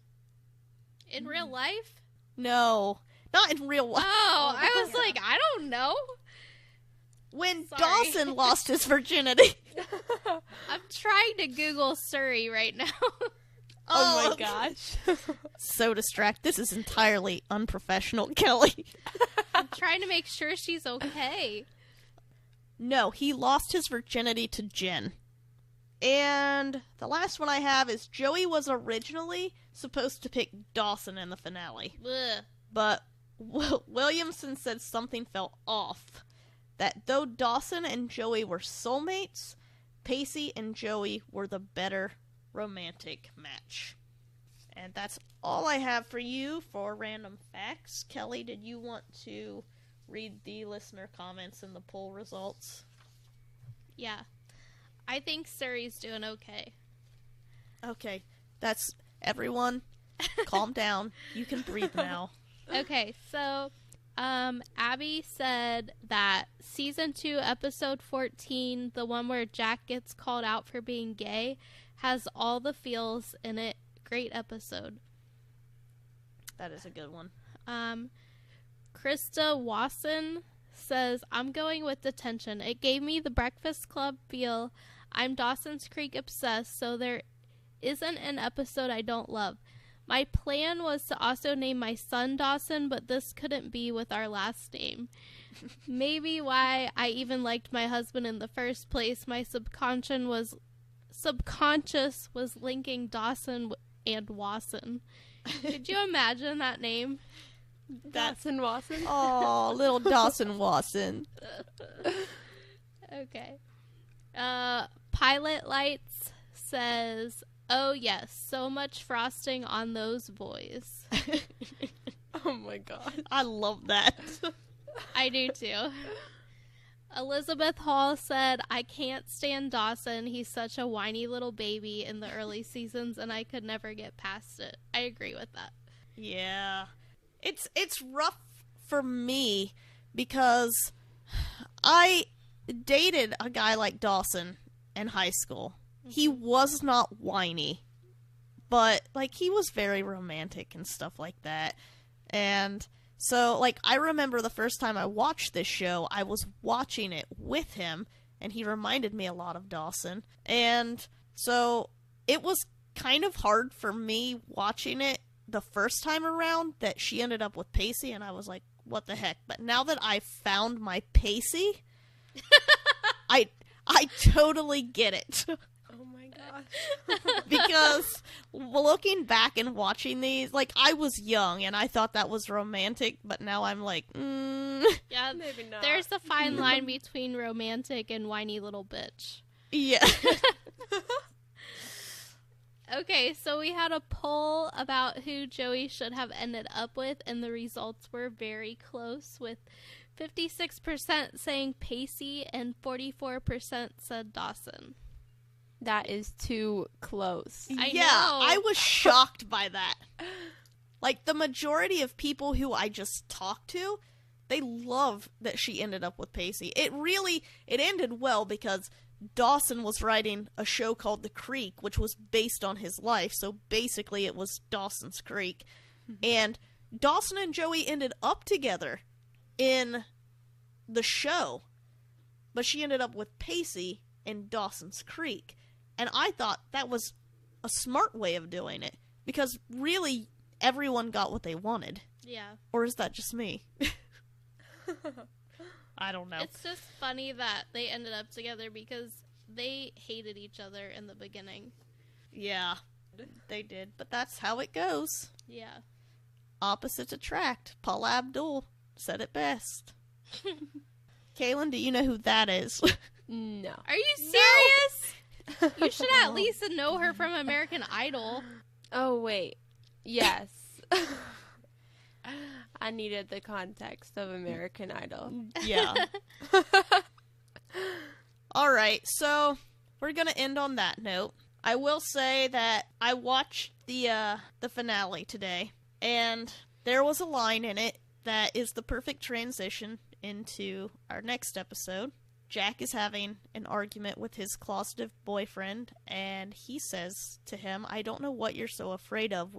In real life? No, not in real life. Oh, I was like, I don't know. When Sorry. Dawson lost his virginity. I'm trying to Google Surrey right now. Oh my gosh. So distracted. This is entirely unprofessional, Kelly. I'm trying to make sure she's okay. No, he lost his virginity to Jen. And the last one I have is Joey was originally supposed to pick Dawson in the finale. Blech. But Williamson said something felt off. That though Dawson and Joey were soulmates, Pacey and Joey were the better romantic match. And that's all I have for you for random facts. Kelly, did you want to read the listener comments and the poll results? Yeah. I think Surrey's doing okay. Okay, that's everyone. Calm down. You can breathe now. Okay, so Abby said that season 2, episode 14, the one where Jack gets called out for being gay, has all the feels in it. Great episode. That is a good one. Krista Wasson says, I'm going with Detention. It gave me the Breakfast Club feel. I'm Dawson's Creek obsessed, so there isn't an episode I don't love. My plan was to also name my son Dawson, but this couldn't be with our last name. Maybe why I even liked my husband in the first place. My subconscious was linking Dawson and Wasson. Could you imagine that name? Dawson Watson. Oh, little Dawson Watson. Okay. Pilot Lights says, oh yes, so much frosting on those boys. Oh my god. I love that. I do too. Elizabeth Hall said, I can't stand Dawson. He's such a whiny little baby in the early seasons, and I could never get past it. I agree with that. Yeah. It's rough for me because I dated a guy like Dawson in high school. He was not whiny, but like he was very romantic and stuff like that. And so like I remember the first time I watched this show, I was watching it with him and he reminded me a lot of Dawson. And so it was kind of hard for me watching it the first time around that she ended up with Pacey, and I was like, what the heck? But now that I found my Pacey, I totally get it. Oh my gosh. Because looking back and watching these, like, I was young and I thought that was romantic, but now I'm like, Yeah, Maybe not. there's the fine line between romantic and whiny little bitch. yeah. Okay, so we had a poll about who Joey should have ended up with, and the results were very close, with 56% saying Pacey and 44% said Dawson. That is too close. I Yeah, know. I was shocked by that. Like, the majority of people who I just talked to, they love that she ended up with Pacey. It ended well because Dawson was writing a show called The Creek, which was based on his life, so basically it was Dawson's Creek. And Dawson and Joey ended up together in the show, but she ended up with Pacey in Dawson's Creek. And I thought that was a smart way of doing it, because really everyone got what they wanted. Yeah. Or is that just me? I don't know. It's just funny that they ended up together because they hated each other in the beginning. Yeah, they did. But that's how it goes. Yeah. Opposites attract. Paula Abdul said it best. Kaylin, do you know who that is? No. Are you serious? You should at least know her from American Idol. Oh, wait. Yes. I needed the context of American Idol. Yeah. All right, so we're going to end on that note. I will say that I watched the finale today, and there was a line in it that is the perfect transition into our next episode. Jack is having an argument with his closeted boyfriend, and he says to him, I don't know what you're so afraid of.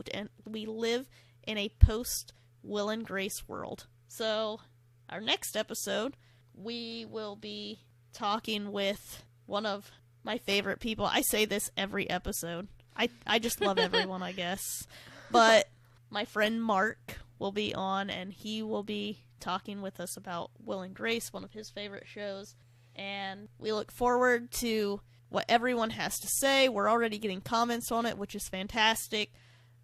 We live in a post-Will and Grace world. So, our next episode, we will be talking with one of my favorite people. I say this every episode. I just love everyone, I guess. But my friend Mark will be on, and he will be talking with us about Will and Grace, one of his favorite shows. And we look forward to what everyone has to say. We're already getting comments on it, which is fantastic.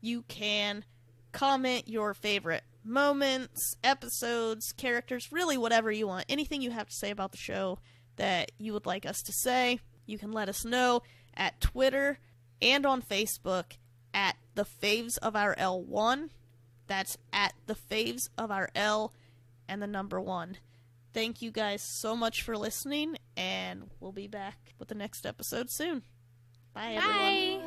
You can comment your favorite moments, episodes, characters, really whatever you want. Anything you have to say about the show that you would like us to say, you can let us know at Twitter and on Facebook at the Faves of Our L1. That's at the Faves of Our L and the number 1. Thank you guys so much for listening, and we'll be back with the next episode soon. Bye, everyone. Bye.